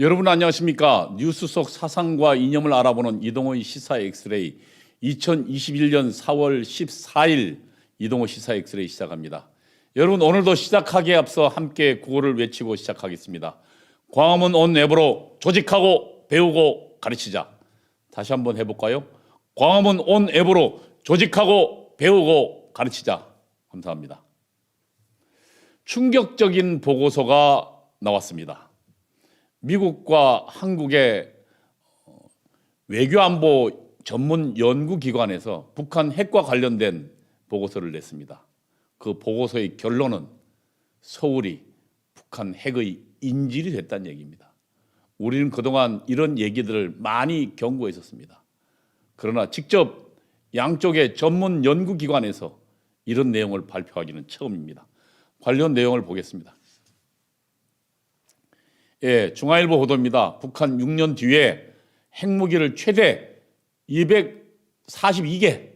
여러분 안녕하십니까? 뉴스 속 사상과 이념을 알아보는 이동호의 시사 엑스레이 2021년 4월 14일 이동호 시사 엑스레이 시작합니다. 여러분 오늘도 시작하기에 앞서 함께 구호를 외치고 시작하겠습니다. 광화문 온 앱으로 조직하고 배우고 가르치자. 다시 한번 해볼까요? 광화문 온 앱으로 조직하고 배우고 가르치자. 감사합니다. 충격적인 보고서가 나왔습니다. 미국과 한국의 외교안보 전문 연구기관에서 북한 핵과 관련된 보고서를 냈습니다. 그 보고서의 결론은 서울이 북한 핵의 인질이 됐다는 얘기입니다. 우리는 그동안 이런 얘기들을 많이 경고했었습니다. 그러나 직접 양쪽의 전문 연구기관에서 이런 내용을 발표하기는 처음입니다. 관련 내용을 보겠습니다. 예, 중앙일보 보도입니다. 북한 6년 뒤에 핵무기를 최대 242개,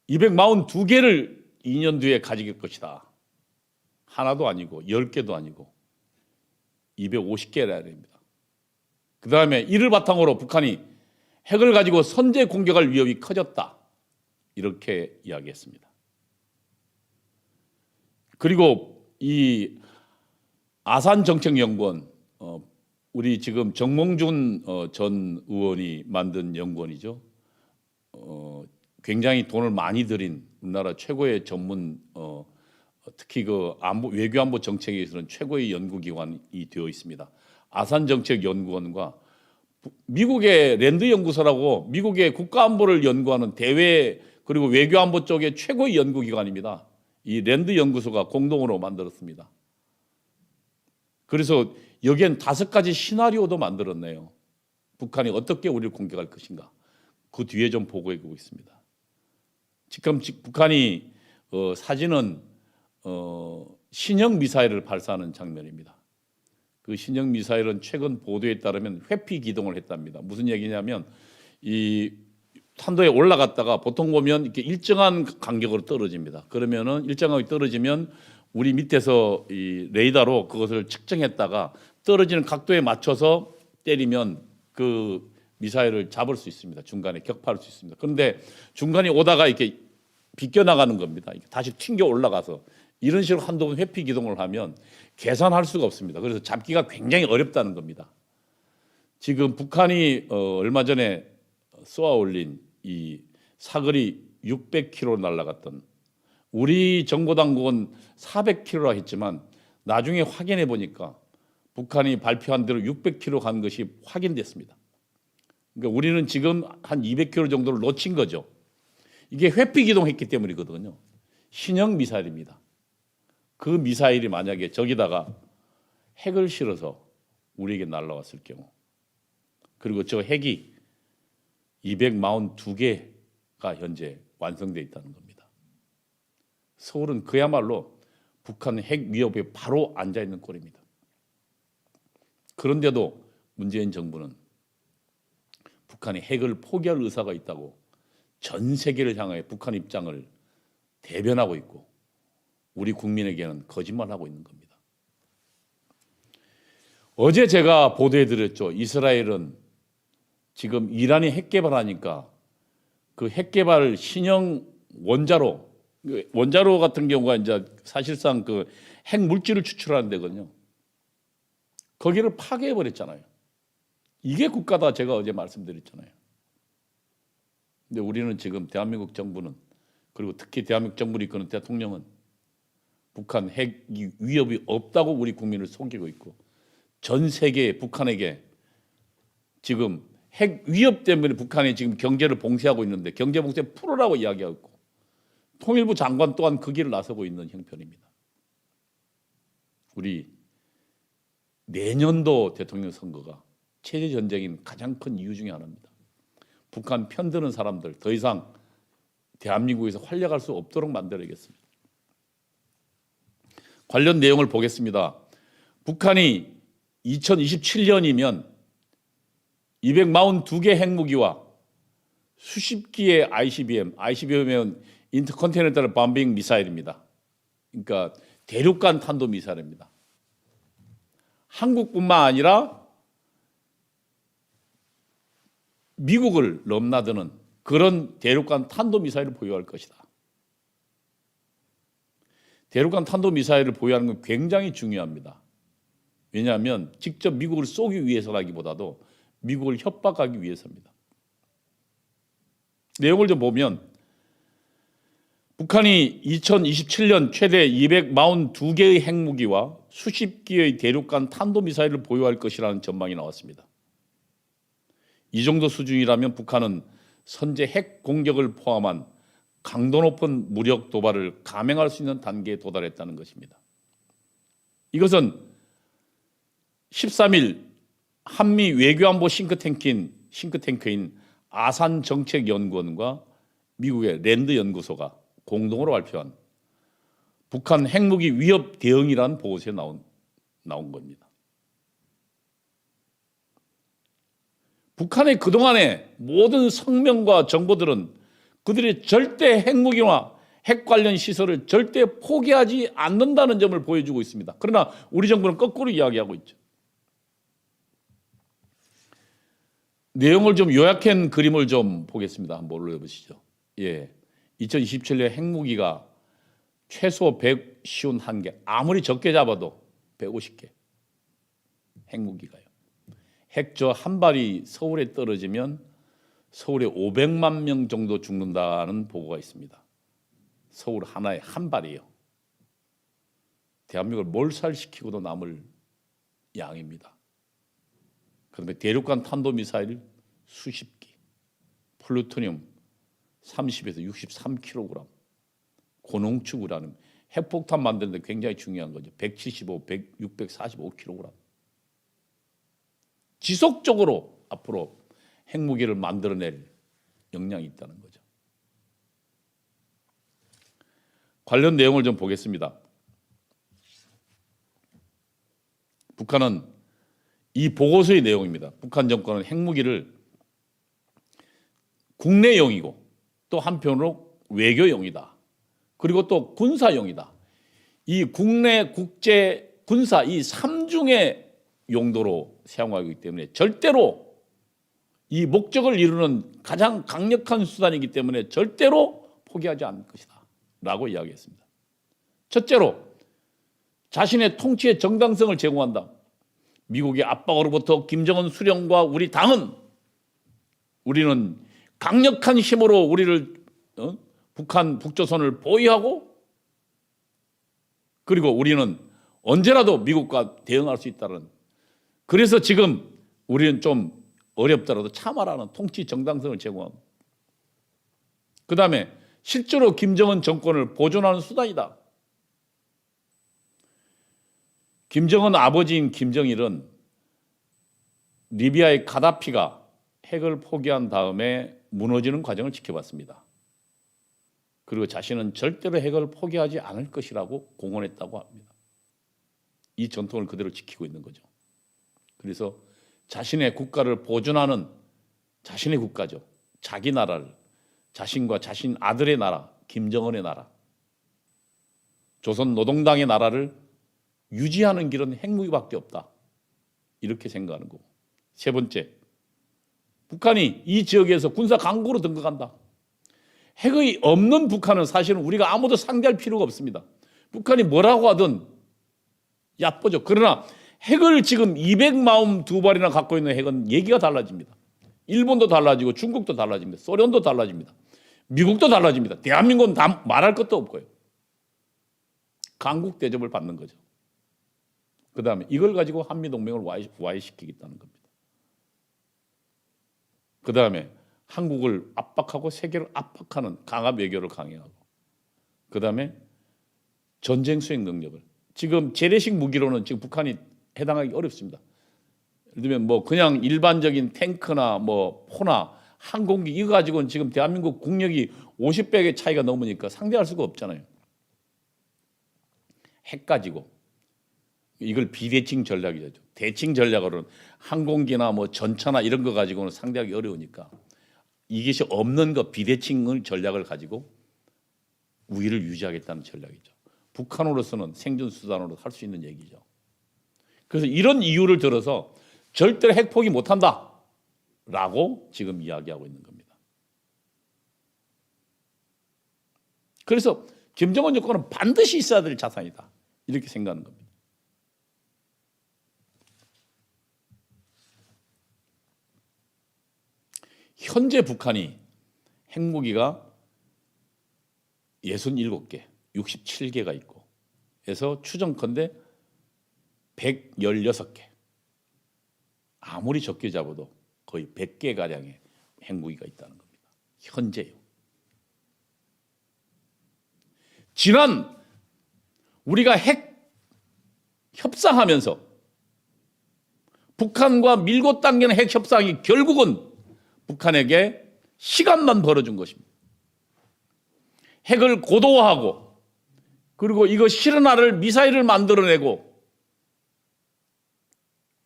242개를 2년 뒤에 가질 것이다. 하나도 아니고 10개도 아니고 250개라 됩니다. 그 다음에 이를 바탕으로 북한이 핵을 가지고 선제 공격할 위협이 커졌다. 이렇게 이야기했습니다. 그리고 이 아산정책연구원, 우리 지금 정몽준 전 의원이 만든 연구원이죠. 굉장히 돈을 많이 들인 우리나라 최고의 전문, 특히 그 외교안보 정책에 있어서는 최고의 연구기관이 되어 있습니다. 아산정책연구원과 미국의 랜드 연구소라고 미국의 국가안보를 연구하는 대외 그리고 외교안보 쪽의 최고의 연구기관입니다. 이 랜드 연구소가 공동으로 만들었습니다. 그래서 여기엔 5가지 시나리오도 만들었네요. 북한이 어떻게 우리를 공격할 것인가. 그 뒤에 좀 보고해 보고 있습니다. 지금 북한이 사진은 신형 미사일을 발사하는 장면입니다. 그 신형 미사일은 최근 보도에 따르면 회피 기동을 했답니다. 무슨 얘기냐면 이 탄도에 올라갔다가 보통 보면 이렇게 일정한 간격으로 떨어집니다. 그러면은 일정하게 떨어지면 우리 밑에서 이 레이더로 그것을 측정했다가 떨어지는 각도에 맞춰서 때리면 그 미사일을 잡을 수 있습니다. 중간에 격파할 수 있습니다. 그런데 중간에 오다가 이렇게 비껴나가는 겁니다. 다시 튕겨 올라가서 이런 식으로 한두 번 회피 기동을 하면 계산할 수가 없습니다. 그래서 잡기가 굉장히 어렵다는 겁니다. 지금 북한이 얼마 전에 쏘아 올린 이 사거리 600km 날아갔던 우리 정보당국은 400km라 했지만 나중에 확인해 보니까 북한이 발표한 대로 600km 간 것이 확인됐습니다. 그러니까 우리는 지금 한 200km 정도를 놓친 거죠. 이게 회피 기동했기 때문이거든요. 신형 미사일입니다. 그 미사일이 만약에 저기다가 핵을 실어서 우리에게 날아왔을 경우, 그리고 저 핵이 242개가 현재 완성되어 있다는 겁니다. 서울은 그야말로 북한 핵 위협에 바로 앉아 있는 꼴입니다. 그런데도 문재인 정부는 북한이 핵을 포기할 의사가 있다고 전 세계를 향해 북한 입장을 대변하고 있고 우리 국민에게는 거짓말하고 있는 겁니다. 어제 제가 보도해드렸죠. 이스라엘은 지금 이란이 핵 개발하니까 그 핵 개발 신형 원자로 같은 경우가 이제 사실상 그 핵 물질을 추출하는 데거든요. 거기를 파괴해 버렸잖아요. 이게 국가다 제가 어제 말씀드렸잖아요. 근데 우리는 지금 대한민국 정부는 그리고 특히 대한민국 정부를 이끄는 대통령은 북한 핵 위협이 없다고 우리 국민을 속이고 있고 전 세계 북한에게 지금 핵 위협 때문에 북한이 지금 경제를 봉쇄하고 있는데 경제 봉쇄 풀으라고 이야기하고 있고 통일부 장관 또한 그 길을 나서고 있는 형편입니다. 우리 내년도 대통령 선거가 체제 전쟁인 가장 큰 이유 중에 하나입니다. 북한 편드는 사람들 더 이상 대한민국에서 활약할 수 없도록 만들어야겠습니다. 관련 내용을 보겠습니다. 북한이 2027년이면 242개 핵무기와 수십 기의 ICBM은 인터컨티넨탈 범빙 미사일입니다. 그러니까 대륙간 탄도 미사일입니다. 한국뿐만 아니라 미국을 넘나드는 그런 대륙간 탄도미사일을 보유할 것이다. 대륙간 탄도미사일을 보유하는 건 굉장히 중요합니다. 왜냐하면 직접 미국을 쏘기 위해서라기보다도 미국을 협박하기 위해서입니다. 내용을 좀 보면 북한이 2027년 최대 242개의 핵무기와 수십 기의 대륙간 탄도미사일을 보유할 것이라는 전망이 나왔습니다. 이 정도 수준이라면 북한은 선제 핵 공격을 포함한 강도 높은 무력 도발을 감행할 수 있는 단계에 도달했다는 것입니다. 이것은 13일 한미 외교안보 싱크탱크인 아산정책연구원과 미국의 랜드 연구소가 공동으로 발표한 북한 핵무기 위협 대응이라는 보고서에 나온 겁니다. 북한의 그동안의 모든 성명과 정보들은 그들이 절대 핵무기나 핵 관련 시설을 절대 포기하지 않는다는 점을 보여주고 있습니다. 그러나 우리 정부는 거꾸로 이야기하고 있죠. 내용을 좀 요약한 그림을 좀 보겠습니다. 한번 올려보시죠. 2027년 핵무기가 최소 151개, 아무리 적게 잡아도 150개 핵무기가요. 핵저 한 발이 서울에 떨어지면 서울에 500만 명 정도 죽는다는 보고가 있습니다. 서울 하나에 한 발이에요. 대한민국을 몰살시키고도 남을 양입니다. 그다음에 대륙간 탄도미사일 수십 기, 플루토늄 30에서 63kg, 고농축 우라늄, 핵폭탄 만드는데 굉장히 중요한 거죠. 175, 645kg. 지속적으로 앞으로 핵무기를 만들어낼 역량이 있다는 거죠. 관련 내용을 좀 보겠습니다. 북한은 이 보고서의 내용입니다. 북한 정권은 핵무기를 국내용이고 또 한편으로 외교용이다. 그리고 또 군사용이다. 이 국내, 국제, 군사 이 3중의 용도로 사용하기 때문에 절대로 이 목적을 이루는 가장 강력한 수단이기 때문에 절대로 포기하지 않을 것이다 라고 이야기했습니다. 첫째로 자신의 통치의 정당성을 제공한다. 미국의 압박으로부터 김정은 수령과 우리 당은 우리는 강력한 힘으로 우리를 북한, 북조선을 보위하고 그리고 우리는 언제라도 미국과 대응할 수 있다는, 그래서 지금 우리는 좀 어렵더라도 참아라는 통치 정당성을 제공하고, 그 다음에 실제로 김정은 정권을 보존하는 수단이다. 김정은 아버지인 김정일은 리비아의 가다피가 핵을 포기한 다음에 무너지는 과정을 지켜봤습니다. 그리고 자신은 절대로 핵을 포기하지 않을 것이라고 공언했다고 합니다. 이 전통을 그대로 지키고 있는 거죠. 그래서 자신의 국가를 보존하는 자신의 국가죠. 자기 나라를, 자신과 자신 아들의 나라, 김정은의 나라, 조선 노동당의 나라를 유지하는 길은 핵무기밖에 없다. 이렇게 생각하는 거고. 세 번째, 북한이 이 지역에서 군사 강국으로 등극한다. 핵의 없는 북한은 사실은 우리가 아무도 상대할 필요가 없습니다. 북한이 뭐라고 하든 얕보죠. 그러나 핵을 지금 242발이나 갖고 있는 핵은 얘기가 달라집니다. 일본도 달라지고 중국도 달라집니다. 소련도 달라집니다. 미국도 달라집니다. 대한민국은 다 말할 것도 없고요. 강국 대접을 받는 거죠. 그 다음에 이걸 가지고 한미동맹을 와해시키겠다는 겁니다. 그 다음에 한국을 압박하고 세계를 압박하는 강압 외교를 강행하고, 그 다음에 전쟁 수행 능력을, 지금 재래식 무기로는 지금 북한이 해당하기 어렵습니다. 예를 들면 뭐 그냥 일반적인 탱크나 뭐 포나 항공기 이거 가지고는 지금 대한민국 국력이 50배의 차이가 넘으니까 상대할 수가 없잖아요. 핵 가지고 이걸 비대칭 전략이죠. 대칭 전략으로는 항공기나 뭐 전차나 이런 거 가지고는 상대하기 어려우니까 이것이 없는 거 비대칭 전략을 가지고 우위를 유지하겠다는 전략이죠. 북한으로서는 생존 수단으로 할 수 있는 얘기죠. 그래서 이런 이유를 들어서 절대로 핵 포기 못한다. 라고 지금 이야기하고 있는 겁니다. 그래서 김정은 정권은 반드시 있어야 될 자산이다. 이렇게 생각하는 겁니다. 현재 북한이 핵무기가 67개, 67개가 있고 해서 추정컨대 116개. 아무리 적게 잡아도 거의 100개가량의 핵무기가 있다는 겁니다. 현재요. 지난 우리가 핵 협상하면서 북한과 밀고 당기는 핵 협상이 결국은 북한에게 시간만 벌어준 것입니다. 핵을 고도화하고 그리고 이거 실은화를 미사일을 만들어내고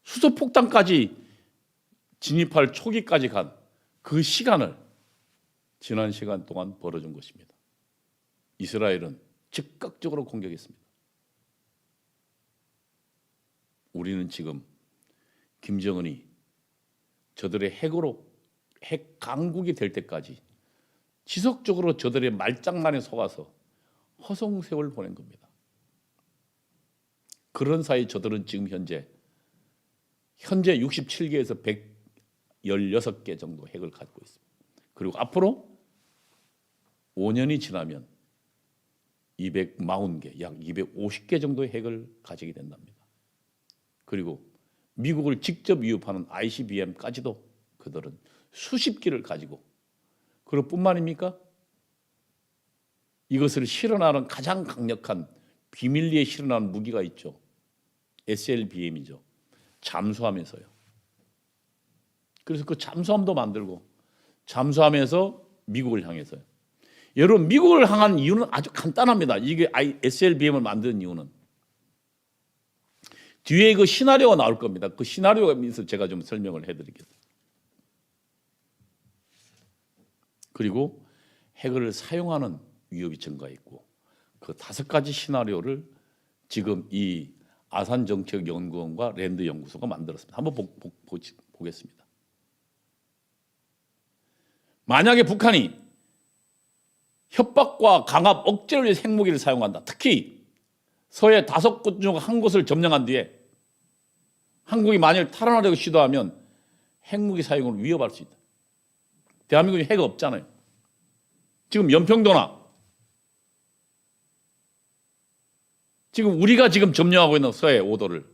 수소폭탄까지 진입할 초기까지 간 그 시간을 지난 시간 동안 벌어준 것입니다. 이스라엘은 즉각적으로 공격했습니다. 우리는 지금 김정은이 저들의 핵 강국이 될 때까지 지속적으로 저들의 말장난에 속아서 허송세월 보낸 겁니다. 그런 사이 저들은 지금 현재 67개에서 116개 정도 핵을 갖고 있습니다. 그리고 앞으로 5년이 지나면 240개, 약 250개 정도의 핵을 가지게 된답니다. 그리고 미국을 직접 위협하는 ICBM까지도 그들은 수십 기를 가지고 그럴 뿐만입니까? 이것을 실현하는 가장 강력한 비밀리에 실현하는 무기가 있죠. SLBM이죠. 잠수함에서요. 그래서 그 잠수함도 만들고 잠수함에서 미국을 향해서요. 여러분 미국을 향한 이유는 아주 간단합니다. 이게 SLBM을 만드는 이유는 뒤에 그 시나리오가 나올 겁니다. 그 시나리오에서 제가 좀 설명을 해드리겠습니다. 그리고 핵을 사용하는 위협이 증가했고 그 5가지 시나리오를 지금 이 아산정책연구원과 랜드연구소가 만들었습니다. 한번 보겠습니다. 만약에 북한이 협박과 강압, 억제를 위해 핵무기를 사용한다. 특히 서해 5곳 중 한 곳을 점령한 뒤에 한국이 만일 탈환하려고 시도하면 핵무기 사용을 위협할 수 있다. 대한민국이 핵 없잖아요. 지금 연평도나 지금 우리가 지금 점령하고 있는 서해 5도를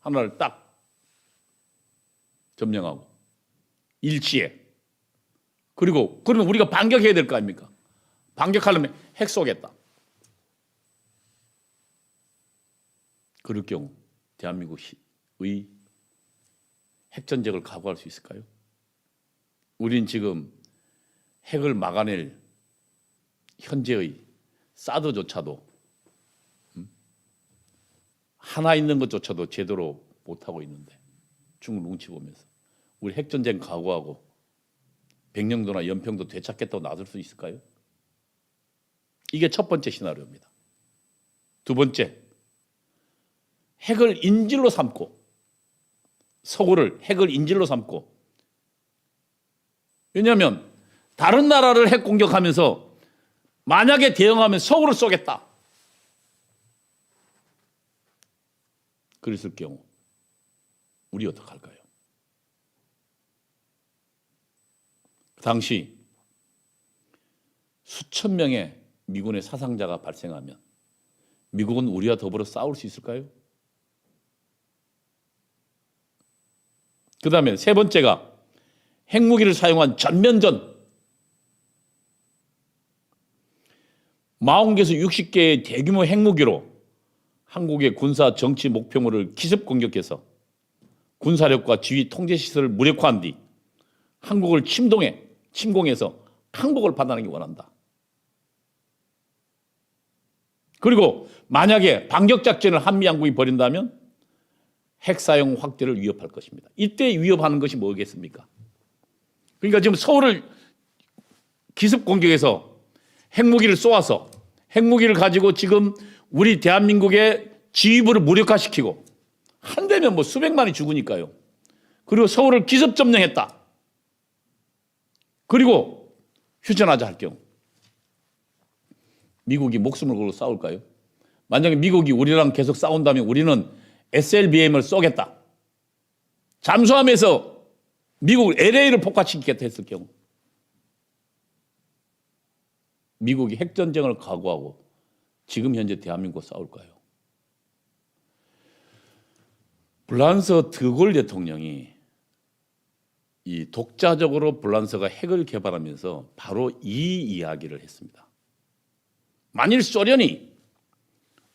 하나를 딱 점령하고 일치해. 그리고 그러면 우리가 반격해야 될 거 아닙니까? 반격하려면 핵 쏘겠다. 그럴 경우 대한민국의 핵전쟁을 각오할 수 있을까요? 우린 지금 핵을 막아낼 현재의 사드조차도 하나 있는 것조차도 제대로 못하고 있는데 중국 눈치 보면서 우리 핵전쟁 각오하고 백령도나 연평도 되찾겠다고 나설 수 있을까요? 이게 첫 번째 시나리오입니다. 두 번째, 핵을 인질로 삼고 서구를 핵을 인질로 삼고 왜냐하면 다른 나라를 핵 공격하면서 만약에 대응하면 서구를 쏘겠다. 그랬을 경우 우리 어떡할까요? 당시 수천 명의 미군의 사상자가 발생하면 미국은 우리와 더불어 싸울 수 있을까요? 그 다음에 세 번째가 핵무기를 사용한 전면전. 40개에서 60개의 대규모 핵무기로 한국의 군사 정치 목표물을 기습 공격해서 군사력과 지휘 통제 시설을 무력화한 뒤 한국을 침공해서 항복을 받아내기 원한다. 그리고 만약에 반격작전을 한미양국이 벌인다면 핵 사용 확대를 위협할 것입니다. 이때 위협하는 것이 뭐겠습니까? 그러니까 지금 서울을 기습 공격해서 핵무기를 쏘아서 핵무기를 가지고 지금 우리 대한민국의 지휘부를 무력화시키고 한 대면 뭐 수백만이 죽으니까요. 그리고 서울을 기습 점령했다. 그리고 휴전하자 할 경우 미국이 목숨을 걸고 싸울까요? 만약에 미국이 우리랑 계속 싸운다면 우리는 SLBM을 쏘겠다. 잠수함에서 미국을 LA를 폭파시키겠다 했을 경우 미국이 핵전쟁을 각오하고 지금 현재 대한민국과 싸울까요? 불란서 드골 대통령이 이 독자적으로 불란서가 핵을 개발하면서 바로 이 이야기를 했습니다. 만일 소련이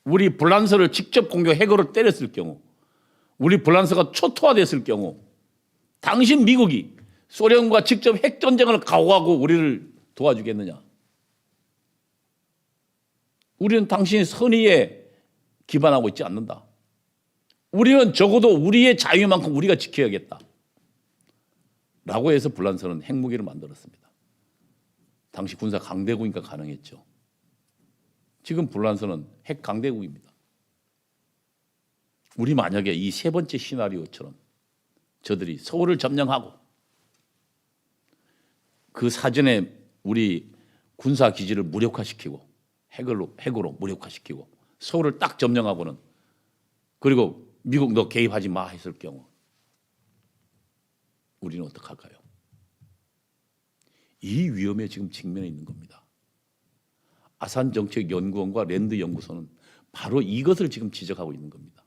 우리 불란서를 직접 공격 핵으로 때렸을 경우, 우리 불란서가 초토화됐을 경우 당신 미국이 소련과 직접 핵전쟁을 각오하고 우리를 도와주겠느냐? 우리는 당신의 선의에 기반하고 있지 않는다. 우리는 적어도 우리의 자유만큼 우리가 지켜야겠다. 라고 해서 불란서는 핵무기를 만들었습니다. 당시 군사 강대국이니까 가능했죠. 지금 불란서는 핵 강대국입니다. 우리 만약에 이 세 번째 시나리오처럼 저들이 서울을 점령하고 그 사전에 우리 군사 기지를 무력화시키고 핵으로 무력화시키고 서울을 딱 점령하고는 그리고 미국 너 개입하지 마 했을 경우 우리는 어떡할까요? 이 위험에 지금 직면해 있는 겁니다. 아산정책연구원과 랜드연구소는 바로 이것을 지금 지적하고 있는 겁니다.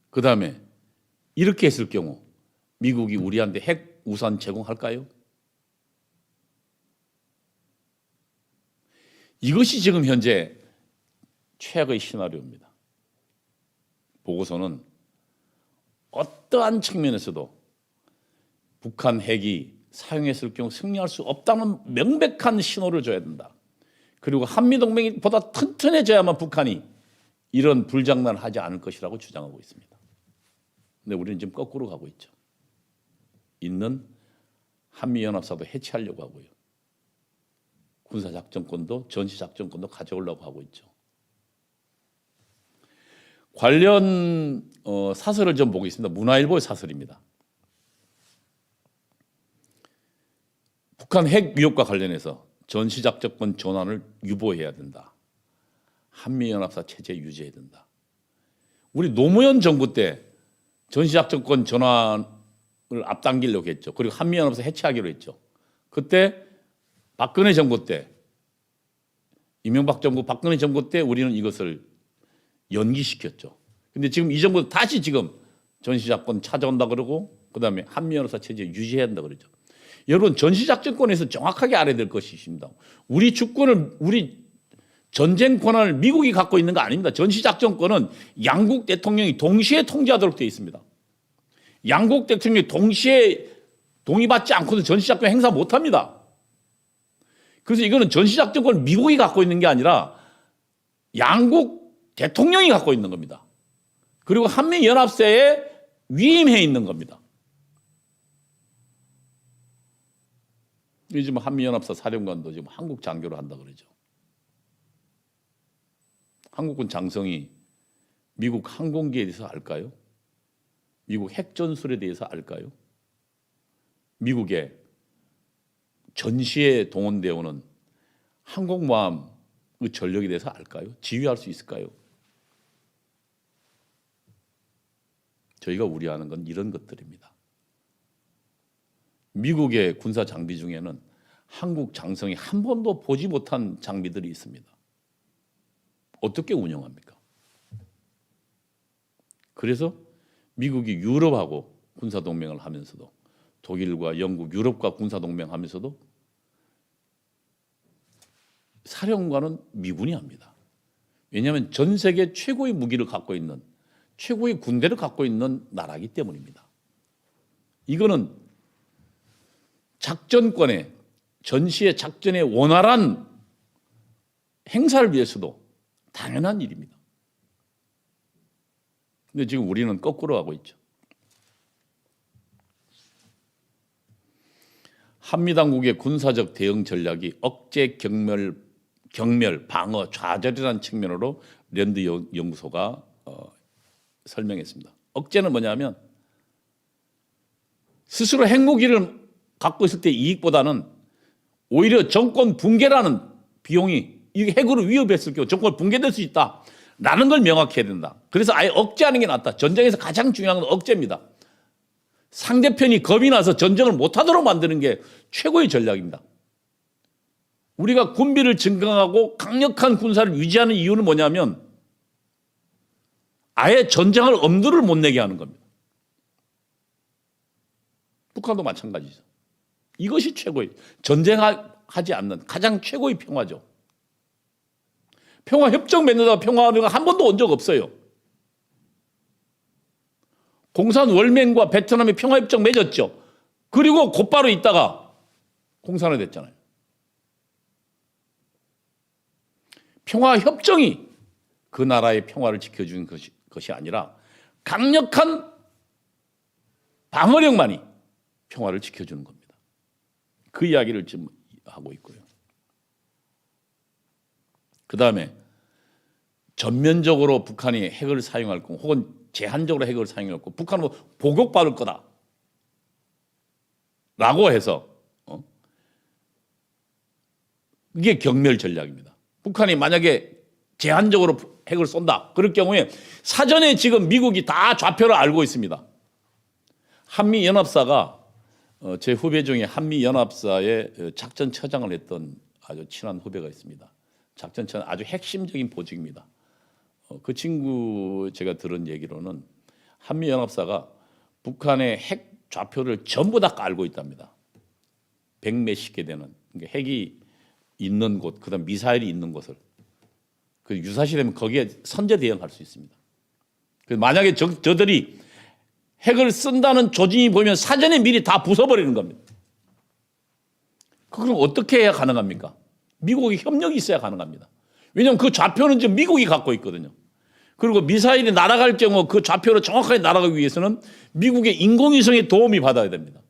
그 다음에 이렇게 했을 경우 미국이 우리한테 핵 우산 제공할까요? 이것이 지금 현재 최악의 시나리오입니다. 보고서는 어떠한 측면에서도 북한 핵이 사용했을 경우 승리할 수 없다는 명백한 신호를 줘야 된다. 그리고 한미동맹이 보다 튼튼해져야만 북한이 이런 불장난을 하지 않을 것이라고 주장하고 있습니다. 근데 우리는 지금 거꾸로 가고 있죠. 있는 한미연합사도 해체하려고 하고요. 군사작전권도 전시작전권도 가져오려고 하고 있죠. 관련 사설을 좀 보고 있습니다. 문화일보의 사설입니다. 북한 핵 위협과 관련해서 전시작전권 전환을 유보해야 된다. 한미연합사 체제 유지해야 된다. 우리 노무현 정부 때 전시작전권 전환을 앞당기려고 했죠. 그리고 한미연합사 해체하기로 했죠. 그때 박근혜 정부 때, 이명박 정부, 박근혜 정부 때 우리는 이것을 연기시켰죠. 근데 지금 이 정부 다시 지금 전시작전 찾아온다 그러고 그다음에 한미연합사 체제 유지해야 한다 그러죠. 여러분 전시작전권에서 정확하게 알아야 될 것이 있습니다. 우리 주권을 우리 전쟁 권한을 미국이 갖고 있는 거 아닙니다. 전시작전권은 양국 대통령이 동시에 통제하도록 되어 있습니다. 양국 대통령이 동시에 동의받지 않고는 전시작전 행사 못합니다. 그래서 이거는 전시작전권을 미국이 갖고 있는 게 아니라 양국 대통령이 갖고 있는 겁니다. 그리고 한미연합사에 위임해 있는 겁니다. 지금 한미연합사 사령관도 지금 한국 장교를 한다 그러죠. 한국군 장성이 미국 항공기에 대해서 알까요? 미국 핵전술에 대해서 알까요? 미국의 전시에 동원되어 오는 항공모함의 전력에 대해서 알까요? 지휘할 수 있을까요? 저희가 우려하는 건 이런 것들입니다. 미국의 군사 장비 중에는 한국 장성이 한 번도 보지 못한 장비들이 있습니다. 어떻게 운영합니까? 그래서 미국이 유럽하고 군사동맹을 하면서도 독일과 영국, 유럽과 군사동맹하면서도 사령관은 미군이 합니다. 왜냐하면 전 세계 최고의 무기를 갖고 있는 최고의 군대를 갖고 있는 나라이기 때문입니다. 이거는 작전권에 전시의 작전의 원활한 행사를 위해서도 당연한 일입니다. 근데 지금 우리는 거꾸로 하고 있죠. 한미당국의 군사적 대응 전략이 억제, 경멸, 방어, 좌절이라는 측면으로 랜드 연구소가 설명했습니다. 억제는 뭐냐면 스스로 핵무기를 갖고 있을 때 이익보다는 오히려 정권 붕괴라는 비용이 이게 핵으로 위협했을 경우 정권 붕괴될 수 있다라는 걸 명확히 해야 된다. 그래서 아예 억제하는 게 낫다. 전쟁에서 가장 중요한 건 억제입니다. 상대편이 겁이 나서 전쟁을 못하도록 만드는 게 최고의 전략입니다. 우리가 군비를 증강하고 강력한 군사를 유지하는 이유는 뭐냐면 아예 전쟁을 엄두를 못 내게 하는 겁니다. 북한도 마찬가지죠. 이것이 최고의 전쟁하지 않는 가장 최고의 평화죠. 평화협정 맺는다고 평화하는 건 한 번도 온 적 없어요. 공산 월맹과 베트남이 평화협정 맺었죠. 그리고 곧바로 있다가 공산화 됐잖아요. 평화협정이 그 나라의 평화를 지켜주는 것이 아니라 강력한 방어력만이 평화를 지켜주는 겁니다. 그 이야기를 지금 하고 있고요. 그 다음에 전면적으로 북한이 핵을 사용할 거 혹은 제한적으로 핵을 사용할 거 북한은 보복받을 거다 라고 해서 이게 경멸 전략입니다. 북한이 만약에 제한적으로 핵을 쏜다 그럴 경우에 사전에 지금 미국이 다 좌표를 알고 있습니다. 한미연합사가 제 후배 중에 한미연합사의 작전처장을 했던 아주 친한 후배가 있습니다. 작전처장 아주 핵심적인 보직입니다. 그 친구 제가 들은 얘기로는 한미연합사가 북한의 핵 좌표를 전부 다 알고 있답니다. 100몇십 개 되는 그러니까 핵이 있는 곳, 그다음 미사일이 있는 곳을 그 유사시되면 거기에 선제 대응할 수 있습니다. 만약에 저들이 핵을 쓴다는 조짐이 보이면 사전에 미리 다 부숴버리는 겁니다. 그럼 어떻게 해야 가능합니까? 미국의 협력이 있어야 가능합니다. 왜냐하면 그 좌표는 지금 미국이 갖고 있거든요. 그리고 미사일이 날아갈 경우 그 좌표를 정확하게 날아가기 위해서는 미국의 인공위성의 도움이 받아야 됩니다.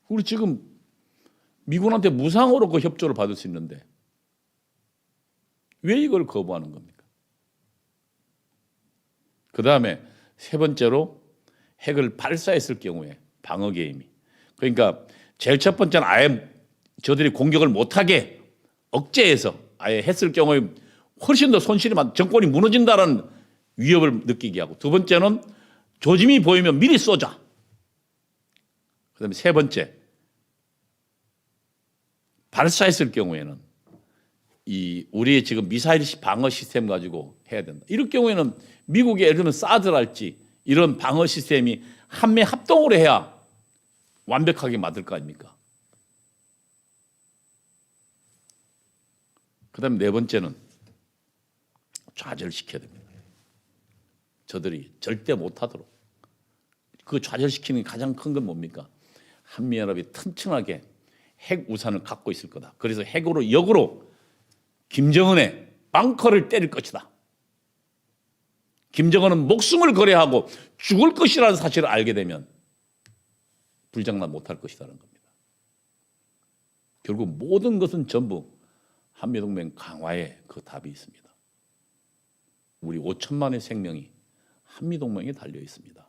우리 지금 미군한테 무상으로 그 협조를 받을 수 있는데 왜 이걸 거부하는 겁니까? 그 다음에 세 번째로 핵을 발사했을 경우에 방어 개임이 그러니까 제일 첫 번째는 아예 저들이 공격을 못하게 억제해서 아예 했을 경우에 훨씬 더 손실이 많 정권이 무너진다는 위협을 느끼게 하고 두 번째는 조짐이 보이면 미리 쏘자. 그다음에 세 번째 발사했을 경우에는 이 우리의 지금 미사일 방어 시스템 가지고 해야 된다. 이럴 경우에는 미국의 예를 들면 사드랄지 이런 방어 시스템이 한미 합동으로 해야 완벽하게 맞을 거 아닙니까? 그다음에 네 번째는 좌절시켜야 됩니다. 저들이 절대 못하도록. 그 좌절시키는 가장 큰 건 뭡니까? 한미연합이 튼튼하게 핵 우산을 갖고 있을 거다. 그래서 핵으로 역으로 김정은의 벙커를 때릴 것이다. 김정은은 목숨을 거래하고 죽을 것이라는 사실을 알게 되면 불장난 못할 것이라는 겁니다. 결국 모든 것은 전부 한미동맹 강화에 그 답이 있습니다. 우리 5천만의 생명이 한미동맹에 달려 있습니다.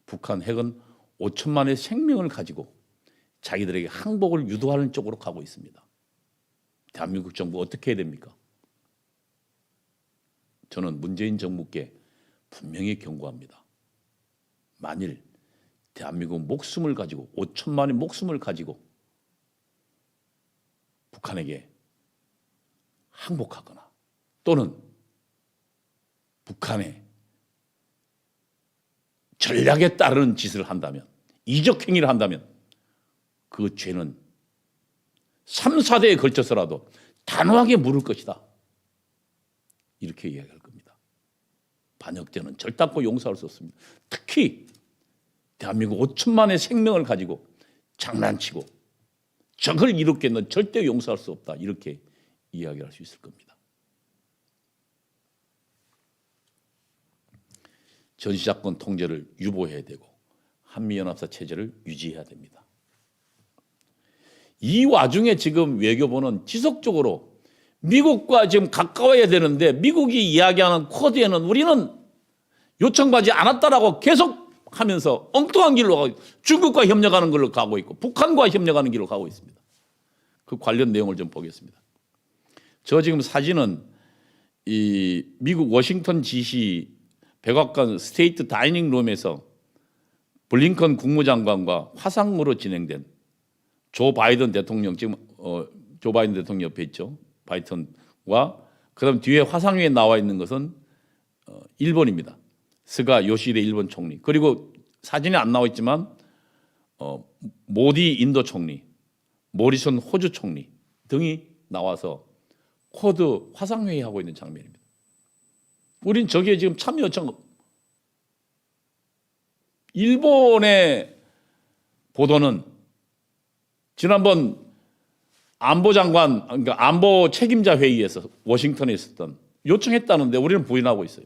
북한 핵은 5천만의 생명을 가지고 자기들에게 항복을 유도하는 쪽으로 가고 있습니다. 대한민국 정부 어떻게 해야 됩니까? 저는 문재인 정부께 분명히 경고합니다. 만일 대한민국 목숨을 가지고 5천만의 목숨을 가지고 북한에게 항복하거나 또는 북한의 전략에 따르는 짓을 한다면 이적 행위를 한다면 그 죄는 3, 4대에 걸쳐서라도 단호하게 물을 것이다. 이렇게 이야기할 겁니다. 반역죄는 절단코 용서할 수 없습니다. 특히 대한민국 5천만의 생명을 가지고 장난치고 적을 이롭게는 절대 용서할 수 없다. 이렇게 이야기할 수 있을 겁니다. 전시작권 통제를 유보해야 되고 한미연합사 체제를 유지해야 됩니다. 이 와중에 지금 외교부는 지속적으로 미국과 지금 가까워야 되는데 미국이 이야기하는 쿼드에는 우리는 요청받지 않았다라고 계속 하면서 엉뚱한 길로 가고 중국과 협력하는 걸로 가고 있고 북한과 협력하는 길로 가고 있습니다. 그 관련 내용을 좀 보겠습니다. 저 지금 사진은 이 미국 워싱턴 DC 백악관 스테이트 다이닝 룸에서 블링컨 국무장관과 화상으로 진행된 조 바이든 대통령 지금 조 바이든 대통령 옆에 있죠. 바이든과 그다음 뒤에 화상 위에 나와 있는 것은 일본입니다. 스가 요시히데 일본 총리 그리고 사진에 안 나와 있지만 모디 인도 총리, 모리슨 호주 총리 등이 나와서 쿼드 화상회의 하고 있는 장면입니다. 우린 저기에 지금 참여 요청 일본의 보도는 지난번 안보장관 그러니까 안보 책임자 회의에서 워싱턴에 있었던 요청했다는데 우리는 부인하고 있어요.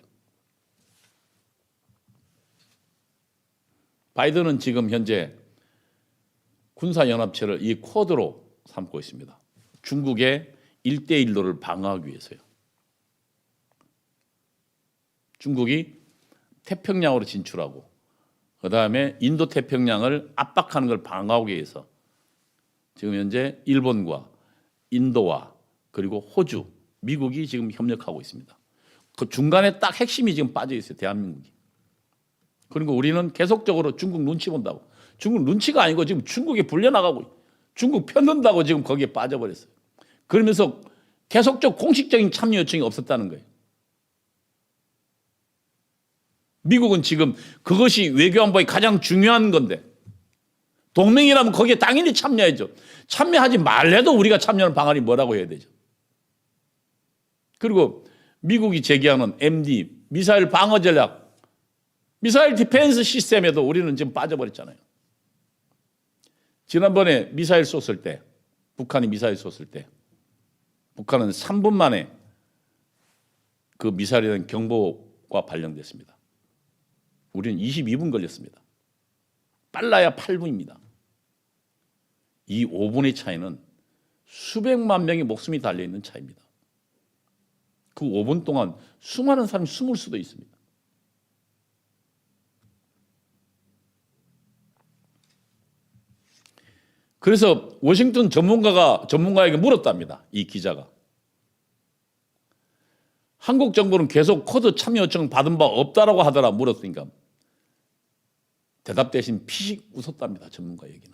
바이든은 지금 현재 군사연합체를 이 쿼드로 삼고 있습니다. 중국의 1대1로를 방어하기 위해서요. 중국이 태평양으로 진출하고 그다음에 인도 태평양을 압박하는 걸 방어하기 위해서 지금 현재 일본과 인도와 그리고 호주, 미국이 지금 협력하고 있습니다. 그 중간에 딱 핵심이 지금 빠져 있어요. 대한민국이. 그리고 우리는 계속적으로 중국 눈치 본다고. 중국 눈치가 아니고 지금 중국에 불려나가고 중국 편든다고 지금 거기에 빠져버렸어요. 그러면서 계속적 공식적인 참여 요청이 없었다는 거예요. 미국은 지금 그것이 외교안보의 가장 중요한 건데 동맹이라면 거기에 당연히 참여해야죠. 참여하지 말래도 우리가 참여하는 방안이 뭐라고 해야 되죠. 그리고 미국이 제기하는 MD, 미사일 방어 전략, 미사일 디펜스 시스템에도 우리는 지금 빠져버렸잖아요. 지난번에 미사일 쏘을 때, 북한이 미사일 쏘을 때, 북한은 3분 만에 그 미사일에 대한 경보가 발령됐습니다. 우리는 22분 걸렸습니다. 빨라야 8분입니다. 이 5분의 차이는 수백만 명의 목숨이 달려있는 차이입니다. 그 5분 동안 수많은 사람이 숨을 수도 있습니다. 그래서 워싱턴 전문가에게 물었답니다. 이 기자가. 한국 정부는 계속 쿼드 참여 요청 받은 바 없다라고 하더라 물었으니까 대답 대신 피식 웃었답니다. 전문가 얘기는.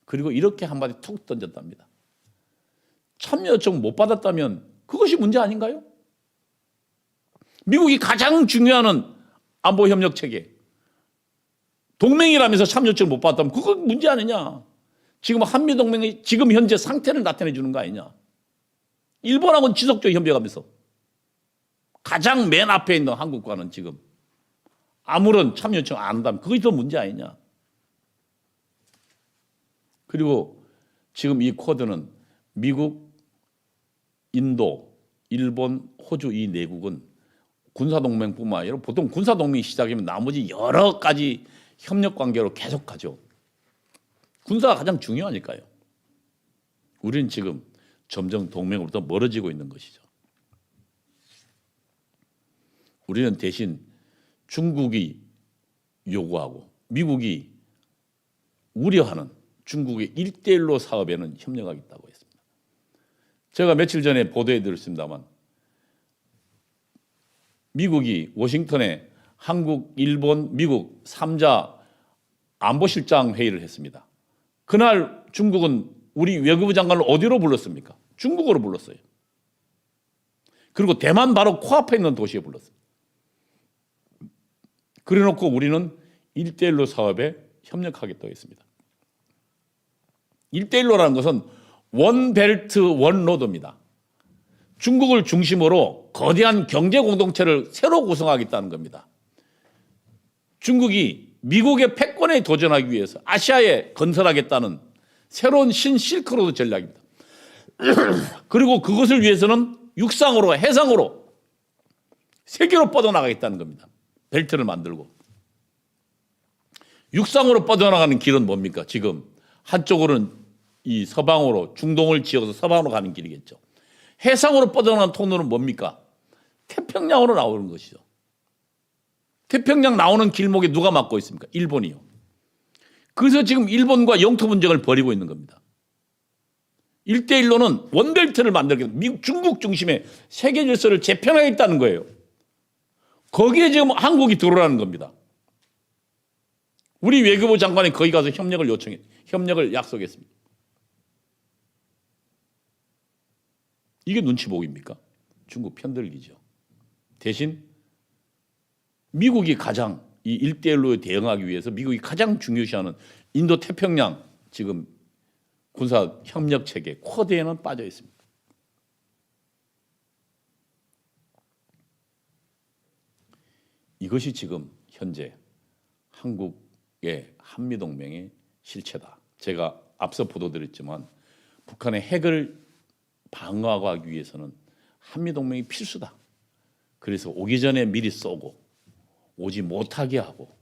그리고 이렇게 한마디 툭 던졌답니다. 참여 요청 못 받았다면 그것이 문제 아닌가요? 미국이 가장 중요한 안보협력 체계 동맹이라면서 참여 요청 못 받았다면 그건 문제 아니냐. 지금 한미동맹의 지금 현재 상태를 나타내 주는 거 아니냐. 일본하고는 지속적으로 협력하면서 가장 맨 앞에 있는 한국과는 지금 아무런 참여 요청 안 한다면 그것이 더 문제 아니냐. 그리고 지금 이 쿼드는 미국, 인도, 일본, 호주 이 네 국은 군사동맹뿐만 아니라 보통 군사동맹이 시작이면 나머지 여러 가지 협력관계로 계속 가죠. 군사가 가장 중요하니까요. 우리는 지금 점점 동맹으로부터 멀어지고 있는 것이죠. 우리는 대신 중국이 요구하고 미국이 우려하는 중국의 1대1로 사업에는 협력하겠다고 했습니다. 제가 며칠 전에 보도해 드렸습니다만 미국이 워싱턴에 한국, 일본, 미국 3자 안보실장 회의를 했습니다. 그날 중국은 우리 외교부 장관을 어디로 불렀습니까? 중국으로 불렀어요. 그리고 대만 바로 코앞에 있는 도시에 불렀어요. 그래놓고 우리는 1대1로 사업에 협력하겠다고 했습니다. 1대1로라는 것은 원벨트 원로드입니다. 중국을 중심으로 거대한 경제 공동체를 새로 구성하겠다는 겁니다. 중국이 미국의 패권에 도전하기 위해서 아시아에 건설하겠다는 새로운 신실크로드 전략입니다. 그리고 그것을 위해서는 육상으로 해상으로 세계로 뻗어나가겠다는 겁니다. 벨트를 만들고. 육상으로 뻗어나가는 길은 뭡니까? 지금 한쪽으로는 이 서방으로 중동을 지어서 서방으로 가는 길이겠죠. 해상으로 뻗어나간 통로는 뭡니까? 태평양으로 나오는 것이죠. 태평양 나오는 길목에 누가 막고 있습니까? 일본이요. 그래서 지금 일본과 영토 분쟁을 벌이고 있는 겁니다. 1대1로는 원벨트를 만들겠다. 미국, 중국 중심의 세계 질서를 재편하겠다는 거예요. 거기에 지금 한국이 들어오라는 겁니다. 우리 외교부 장관이 거기 가서 협력을 약속했습니다. 이게 눈치 보기입니까? 중국 편들기죠. 대신 미국이 가장 이 1대1로에 대응하기 위해서 미국이 가장 중요시하는 인도 태평양 지금 군사 협력 체계 쿼드에는 빠져 있습니다. 이것이 지금 현재 한국의 한미동맹의 실체다. 제가 앞서 보도드렸지만 북한의 핵을 방어하기 위해서는 한미동맹이 필수다. 그래서 오기 전에 미리 쏘고 오지 못하게 하고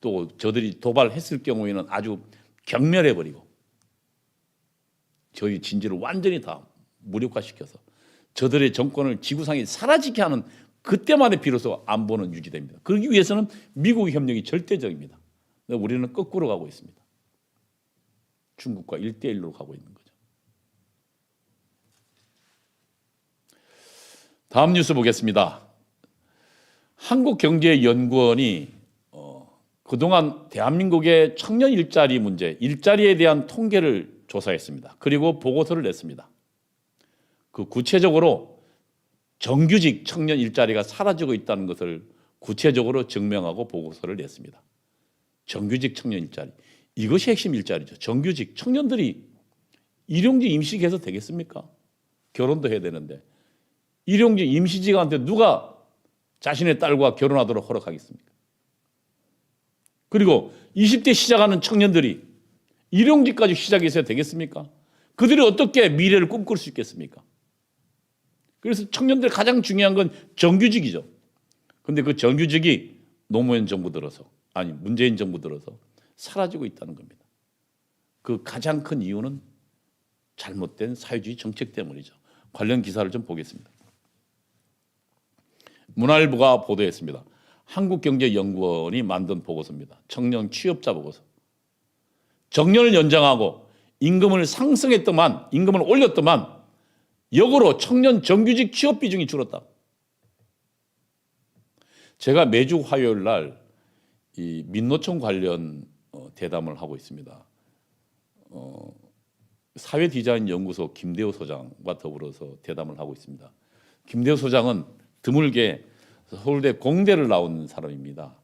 또 저들이 도발했을 경우에는 아주 경멸해버리고 저희 진지를 완전히 다 무력화시켜서 저들의 정권을 지구상에 사라지게 하는 그때만에 비로소 안보는 유지됩니다. 그러기 위해서는 미국의 협력이 절대적입니다. 우리는 거꾸로 가고 있습니다. 중국과 1대1로 가고 있는 거죠. 다음 뉴스 보겠습니다. 한국경제연구원이 그동안 대한민국의 청년 일자리 문제, 일자리에 대한 통계를 조사했습니다. 그리고 보고서를 냈습니다. 그 구체적으로 정규직 청년 일자리가 사라지고 있다는 것을 구체적으로 증명하고 보고서를 냈습니다. 정규직 청년 일자리, 이것이 핵심 일자리죠. 정규직 청년들이 일용직 임시직에서 되겠습니까? 결혼도 해야 되는데 일용직 임시직한테 누가 자신의 딸과 결혼하도록 허락하겠습니까? 그리고 20대 시작하는 청년들이 일용직까지 시작해서 되겠습니까? 그들이 어떻게 미래를 꿈꿀 수 있겠습니까? 그래서 청년들 가장 중요한 건 정규직이죠. 그런데 그 정규직이 노무현 정부 들어서, 아니 문재인 정부 들어서 사라지고 있다는 겁니다. 그 가장 큰 이유는 잘못된 사회주의 정책 때문이죠. 관련 기사를 좀 보겠습니다. 문화일보가 보도했습니다. 한국경제연구원이 만든 보고서입니다. 청년 취업자 보고서. 정년을 연장하고 임금을 상승했더만, 임금을 올렸더만 역으로 청년 정규직 취업 비중이 줄었다. 제가 매주 화요일 날 이 민노총 관련 대담을 하고 있습니다. 사회디자인연구소 김대호 소장과 더불어서 대담을 하고 있습니다. 김대호 소장은 드물게 서울대 공대를 나온 사람입니다.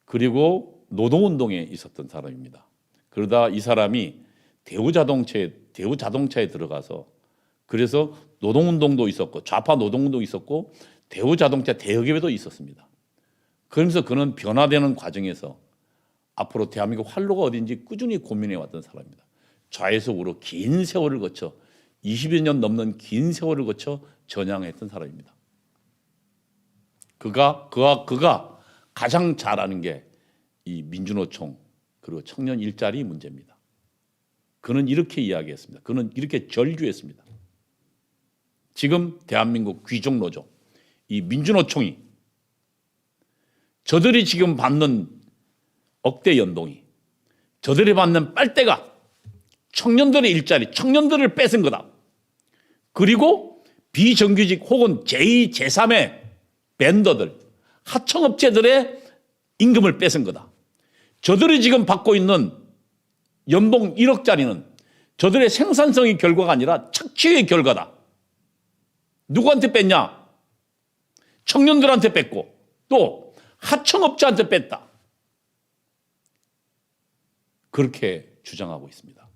그리고 노동운동에 있었던 사람입니다. 그러다 이 사람이 대우자동차에 들어가서 그래서 노동운동도 있었고 좌파 노동운동도 있었고 대우자동차 대여기업에도 있었습니다. 그러면서 그는 변화되는 과정에서 앞으로 대한민국 활로가 어딘지 꾸준히 고민해 왔던 사람입니다. 좌에서 우로 긴 세월을 거쳐 20여 년 넘는 긴 세월을 거쳐 전향했던 사람입니다. 그가 가장 잘 아는 게 이 민주노총 그리고 청년 일자리 문제입니다. 그는 이렇게 이야기했습니다. 그는 이렇게 절규했습니다. 지금 대한민국 귀족노조, 이 민주노총이 저들이 지금 받는 억대 연봉이, 저들이 받는 빨대가 청년들의 일자리, 청년들을 뺏은 거다. 그리고 비정규직 혹은 제2, 제3의 벤더들, 하청업체들의 임금을 뺏은 거다. 저들이 지금 받고 있는 연봉 1억짜리는 저들의 생산성의 결과가 아니라 착취의 결과다. 누구한테 뺐냐? 청년들한테 뺐고 또 하청업자한테 뺐다. 그렇게 주장하고 있습니다.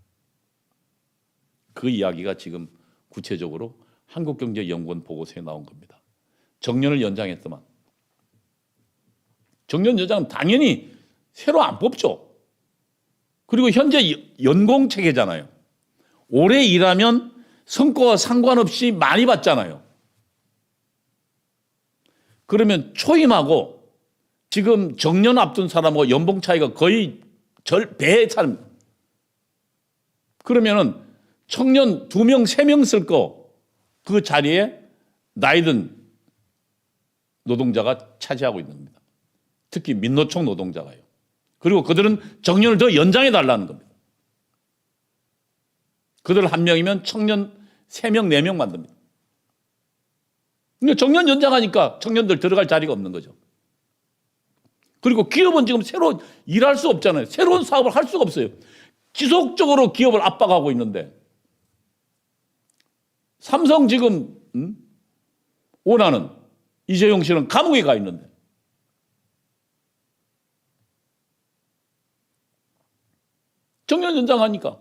그 이야기가 지금 구체적으로 한국경제연구원 보고서에 나온 겁니다. 정년을 연장했더만. 정년 연장은 당연히 새로 안 뽑죠. 그리고 현재 연공 체계잖아요. 오래 일하면 성과와 상관없이 많이 받잖아요. 그러면 초임하고 지금 정년 앞둔 사람하고 연봉 차이가 거의 배의 차이. 그러면은 청년 2명, 3명 쓸 거 그 자리에 나이든 노동자가 차지하고 있는 겁니다. 특히 민노총 노동자가요. 그리고 그들은 정년을 더 연장해 달라는 겁니다. 그들 한 명이면 청년 3명, 4명 만듭니다. 그러니까 정년 연장하니까 청년들 들어갈 자리가 없는 거죠. 그리고 기업은 지금 새로 일할 수 없잖아요. 새로운 사업을 할 수가 없어요. 지속적으로 기업을 압박하고 있는데 삼성 지금 오나는 이재용 씨는 감옥에 가 있는데 정년 연장하니까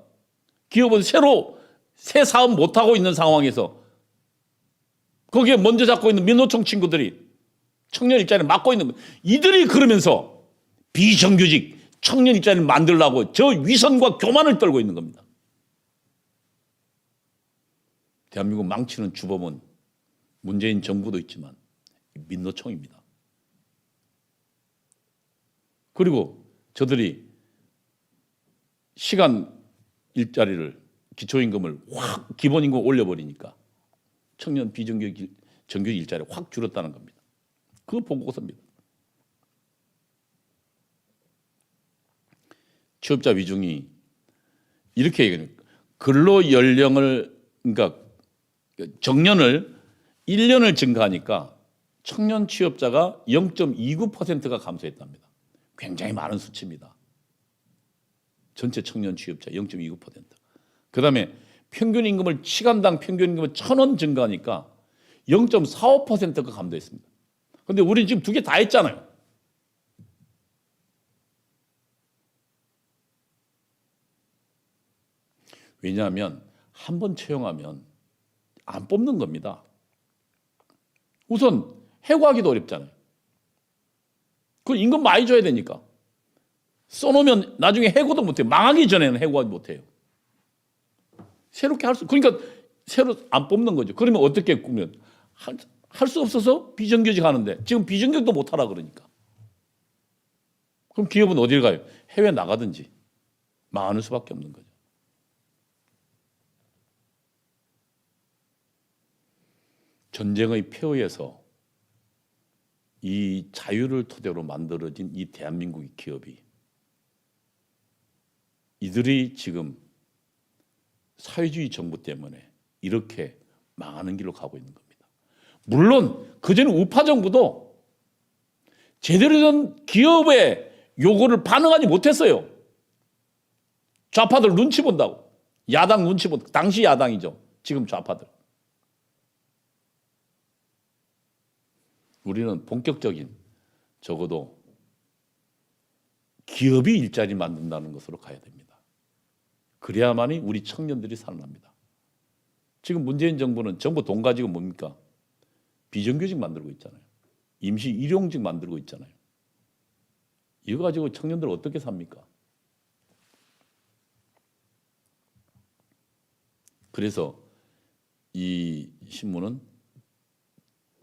기업은 새로 새 사업 못하고 있는 상황에서 거기에 먼저 잡고 있는 민노총 친구들이 청년 일자리를 막고 있는 거예요. 이들이 그러면서 비정규직 청년 일자리를 만들려고 저 위선과 교만을 떨고 있는 겁니다. 대한민국 망치는 주범은 문재인 정부도 있지만 민노총입니다. 그리고 저들이 시간 일자리를 기초임금을 확 기본임금 올려버리니까 청년 비정규직 정규직 일자리 확 줄었다는 겁니다. 그 보고서입니다. 취업자 비중이 이렇게 얘기합니다. 근로 연령을 그러니까 정년을 1년을 증가하니까 청년 취업자가 0.29%가 감소했답니다. 굉장히 많은 수치입니다. 전체 청년 취업자 0.29%. 그다음에 평균 임금을 시간당 평균 임금을 1,000원 증가하니까 0.45%가 감소했습니다. 그런데 우리 지금 두 개 다 했잖아요. 왜냐하면 한 번 채용하면 안 뽑는 겁니다. 우선 해고하기도 어렵잖아요. 그 임금 많이 줘야 되니까. 써놓으면 나중에 해고도 못해요. 망하기 전에는 해고하지 못해요. 새롭게 그러니까 새로 안 뽑는 거죠. 그러면 어떻게 꾸면 할 수 없어서 비정규직 하는데 지금 비정규직도 못하라 그러니까. 그럼 기업은 어딜 가요? 해외 나가든지 망하는 수밖에 없는 거죠. 전쟁의 폐허에서 이 자유를 토대로 만들어진 이 대한민국의 기업이 이들이 지금 사회주의 정부 때문에 이렇게 망하는 길로 가고 있는 겁니다. 물론 그전에 우파 정부도 제대로 된 기업의 요구를 반응하지 못했어요. 좌파들 눈치 본다고. 야당 눈치 본다고. 당시 야당이죠. 지금 좌파들. 우리는 본격적인 적어도 기업이 일자리 만든다는 것으로 가야 됩니다. 그래야만이 우리 청년들이 살아납니다. 지금 문재인 정부는 정부 돈 가지고 뭡니까? 비정규직 만들고 있잖아요. 임시 일용직 만들고 있잖아요. 이거 가지고 청년들 어떻게 삽니까? 그래서 이 신문은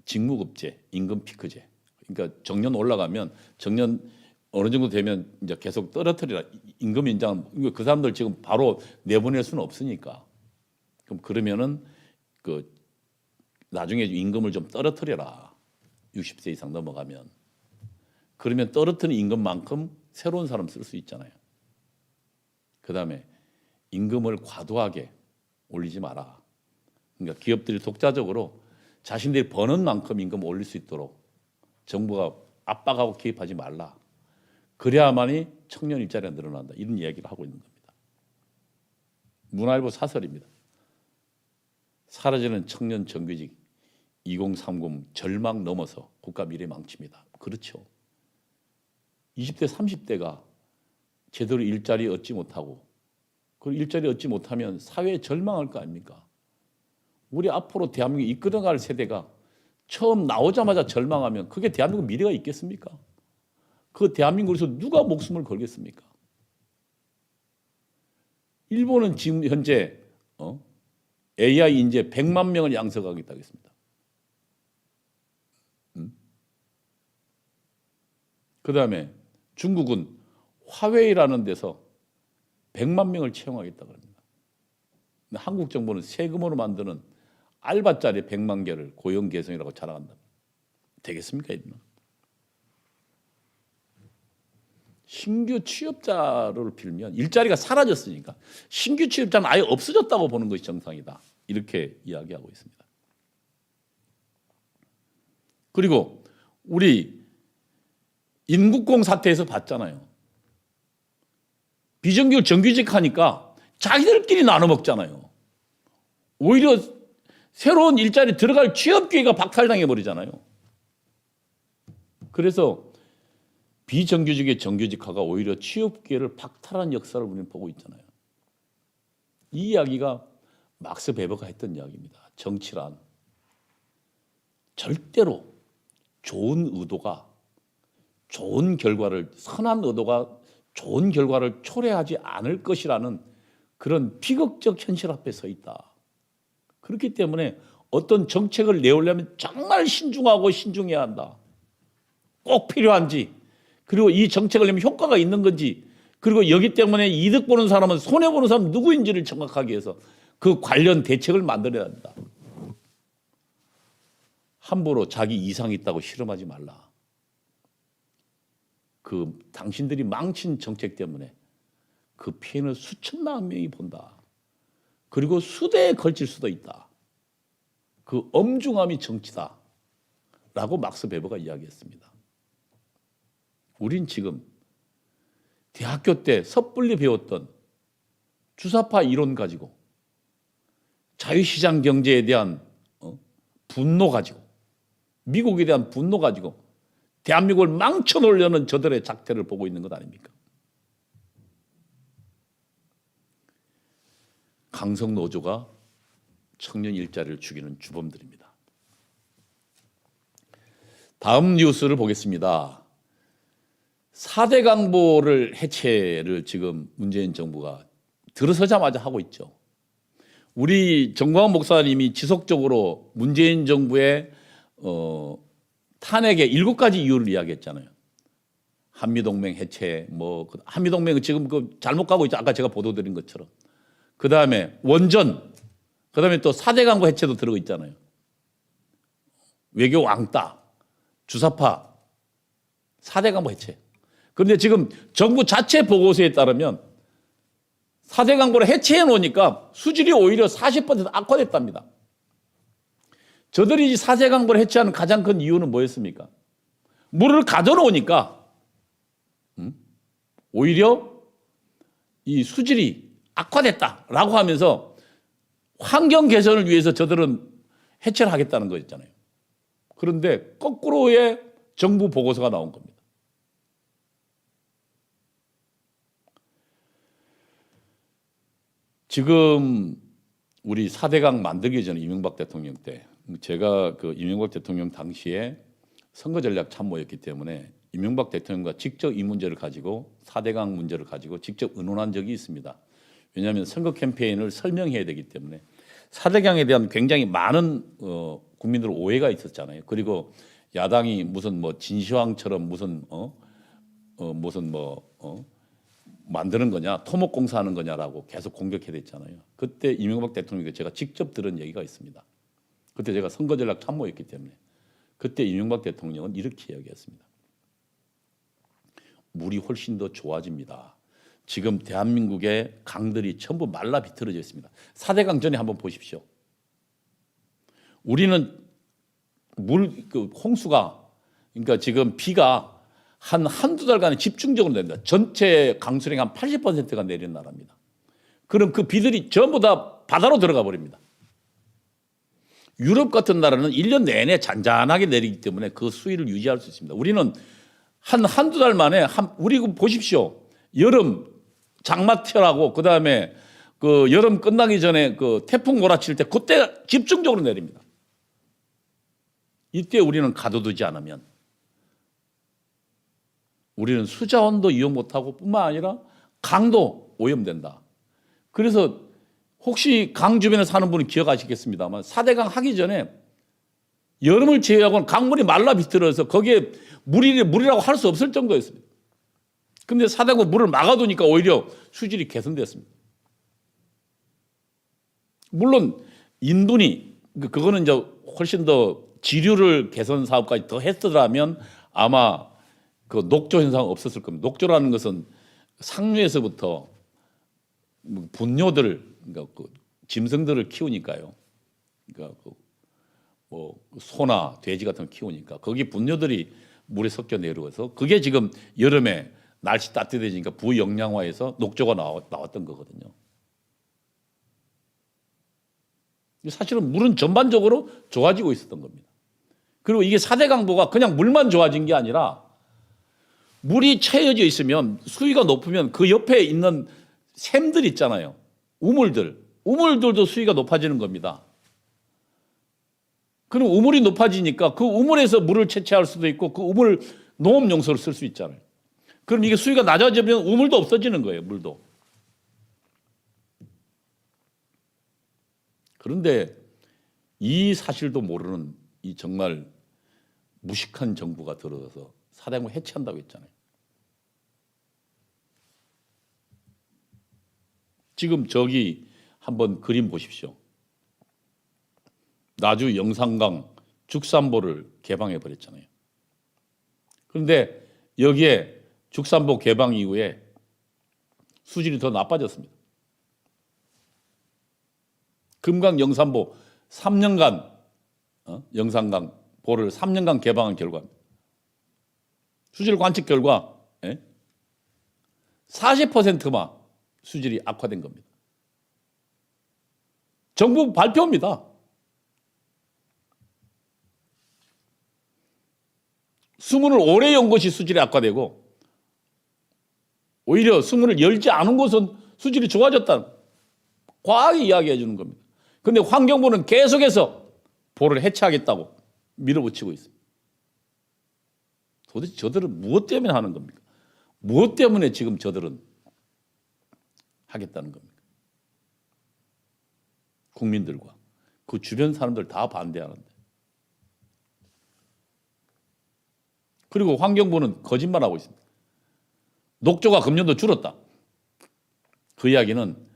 직무급제, 임금 피크제. 그러니까 정년 올라가면 정년 어느 정도 되면 이제 계속 떨어뜨리라. 임금 인상. 그 사람들 지금 바로 내보낼 수는 없으니까. 그러면은 그 나중에 임금을 좀 떨어뜨려라. 60세 이상 넘어가면. 그러면 떨어뜨린 임금만큼 새로운 사람 쓸 수 있잖아요. 그다음에 임금을 과도하게 올리지 마라. 그러니까 기업들이 독자적으로 자신들이 버는 만큼 임금 올릴 수 있도록 정부가 압박하고 개입하지 말라. 그래야만이 청년 일자리가 늘어난다. 이런 이야기를 하고 있는 겁니다. 문화일보 사설입니다. 사라지는 청년 정규직 2030 절망 넘어서 국가 미래 망칩니다. 그렇죠. 20대 30대가 제대로 일자리 얻지 못하고 그 일자리 얻지 못하면 사회에 절망할 거 아닙니까? 우리 앞으로 대한민국 이끌어갈 세대가 처음 나오자마자 절망하면 그게 대한민국 미래가 있겠습니까? 그 대한민국에서 누가 목숨을 걸겠습니까? 일본은 지금 현재 AI 인재 100만 명을 양성하겠다고 했습니다. 그다음에 중국은 화웨이라는 데서 100만 명을 채용하겠다고 합니다. 한국 정부는 세금으로 만드는 알바자리 100만 개를 고용 개선이라고 자랑한다. 되겠습니까? 신규 취업자를 빌면 일자리가 사라졌으니까 신규 취업자는 아예 없어졌다고 보는 것이 정상이다. 이렇게 이야기하고 있습니다. 그리고 우리 인국공 사태에서 봤잖아요. 비정규 정규직 하니까 자기들끼리 나눠 먹잖아요. 오히려 새로운 일자리 들어갈 취업 기회가 박탈당해 버리잖아요. 그래서 비정규직의 정규직화가 오히려 취업 기회를 박탈한 역사를 우리는 보고 있잖아요. 이 이야기가 막스 베버가 했던 이야기입니다. 정치란 절대로 좋은 의도가 좋은 결과를 선한 의도가 좋은 결과를 초래하지 않을 것이라는 그런 비극적 현실 앞에 서 있다. 그렇기 때문에 어떤 정책을 내오려면 정말 신중하고 신중해야 한다. 꼭 필요한지, 그리고 이 정책을 내면 효과가 있는 건지, 그리고 여기 때문에 이득 보는 사람은 손해 보는 사람은 누구인지를 정확하게 해서 그 관련 대책을 만들어야 한다. 함부로 자기 이상이 있다고 실험하지 말라. 그 당신들이 망친 정책 때문에 그 피해는 수천만 명이 본다. 그리고 수대에 걸칠 수도 있다. 그 엄중함이 정치다. 라고 막스 베버가 이야기했습니다. 우린 지금 대학교 때 섣불리 배웠던 주사파 이론 가지고 자유시장 경제에 대한 분노 가지고 미국에 대한 분노 가지고 대한민국을 망쳐놓으려는 저들의 작태를 보고 있는 것 아닙니까? 강성노조가 청년 일자리를 죽이는 주범들입니다. 다음 뉴스를 보겠습니다. 4대 강보를 해체를 지금 문재인 정부가 들어서자마자 하고 있죠. 우리 정광훈 목사님이 지속적으로 문재인 정부의 탄핵의 7가지 이유를 이야기했잖아요. 한미동맹 해체, 한미동맹은 지금 잘못 가고 있죠. 아까 제가 보도드린 것처럼. 그 다음에 원전, 그 다음에 또 4대 강보 해체도 들어가 있잖아요. 외교 왕따, 주사파, 4대 강보 해체. 그런데 지금 정부 자체 보고서에 따르면 4대 강보를 해체해 놓으니까 수질이 오히려 40% 악화됐답니다. 저들이 4대 강보를 해체하는 가장 큰 이유는 뭐였습니까? 물을 가둬놓으니까 오히려 이 수질이 악화됐다라고 하면서 환경 개선을 위해서 저들은 해체를 하겠다는 거였잖아요. 그런데 거꾸로의 정부 보고서가 나온 겁니다. 지금 우리 4대강 만들기 전에 이명박 대통령 때 제가 그 이명박 대통령 당시에 선거전략 참모였기 때문에 이명박 대통령과 직접 이 문제를 가지고 4대강 문제를 가지고 직접 의논한 적이 있습니다. 왜냐하면 선거 캠페인을 설명해야 되기 때문에 4대강에 대한 굉장히 많은 국민들 오해가 있었잖아요. 그리고 야당이 무슨 진시황처럼 무슨 만드는 거냐, 토목공사하는 거냐라고 계속 공격해 댔잖아요. 그때 이명박 대통령에게 제가 직접 들은 얘기가 있습니다. 그때 제가 선거전략 참모였기 때문에 그때 이명박 대통령은 이렇게 이야기했습니다. 물이 훨씬 더 좋아집니다. 지금 대한민국의 강들이 전부 말라 비틀어져 있습니다. 4대강 전에 한번 보십시오. 우리는 홍수가, 그러니까 지금 비가 한두 달간에 집중적으로 내립니다. 전체 강수량의 한 80%가 내리는 나라입니다. 그럼 그 비들이 전부 다 바다로 들어가 버립니다. 유럽 같은 나라는 1년 내내 잔잔하게 내리기 때문에 그 수위를 유지할 수 있습니다. 우리는 한두 달 만에 우리 보십시오. 여름 장마철하고 그다음에 그 여름 끝나기 전에 그 태풍 몰아칠 때 그때 집중적으로 내립니다. 이때 우리는 가둬두지 않으면 우리는 수자원도 이용 못하고 뿐만 아니라 강도 오염된다. 그래서 혹시 강 주변에 사는 분은 기억하시겠습니다만 4대강 하기 전에 여름을 제외하고는 강물이 말라 비틀어서 거기에 물이라고 할 수 없을 정도였습니다. 그런데 4대강 물을 막아두니까 오히려 수질이 개선됐습니다. 물론 인분이 그거는 이제 훨씬 더 지류를 개선 사업까지 더 했더라면 아마 그 녹조 현상 없었을 겁니다. 녹조라는 것은 상류에서부터 분뇨들, 그러니까 그 짐승들을 키우니까요. 그러니까 뭐 소나 돼지 같은 걸 키우니까 거기 분뇨들이 물에 섞여 내려와서 그게 지금 여름에 날씨 따뜻해지니까 부영양화해서 녹조가 나왔던 거거든요. 사실은 물은 전반적으로 좋아지고 있었던 겁니다. 그리고 이게 4대 강보가 그냥 물만 좋아진 게 아니라 물이 채여져 있으면 수위가 높으면 그 옆에 있는 샘들 있잖아요. 우물들도 수위가 높아지는 겁니다. 그럼 우물이 높아지니까 그 우물에서 물을 채취할 수도 있고 그 우물 농업용소로 쓸 수 있잖아요. 그럼 이게 수위가 낮아지면 우물도 없어지는 거예요. 물도. 그런데 이 사실도 모르는 이 정말 무식한 정부가 들어서 사대강을 해체한다고 했잖아요. 지금 저기 한번 그림 보십시오. 나주 영산강 죽산보를 개방해 버렸잖아요. 그런데 여기에 죽산보 개방 이후에 수질이 더 나빠졌습니다. 금강 영산보 3년간 영산강 보를 3년간 개방한 결과 수질 관측 결과 40%만 수질이 악화된 겁니다. 정부 발표입니다. 수문을 오래 연 것이 수질이 악화되고 오히려 수문을 열지 않은 곳은 수질이 좋아졌다. 과하게 이야기해 주는 겁니다. 그런데 환경부는 계속해서 보를 해체하겠다고 밀어붙이고 있습니다. 도대체 저들은 무엇 때문에 하는 겁니까? 무엇 때문에 지금 저들은 하겠다는 겁니까? 국민들과 그 주변 사람들 다 반대하는데. 그리고 환경부는 거짓말하고 있습니다. 녹조가 금년도 줄었다. 그 이야기는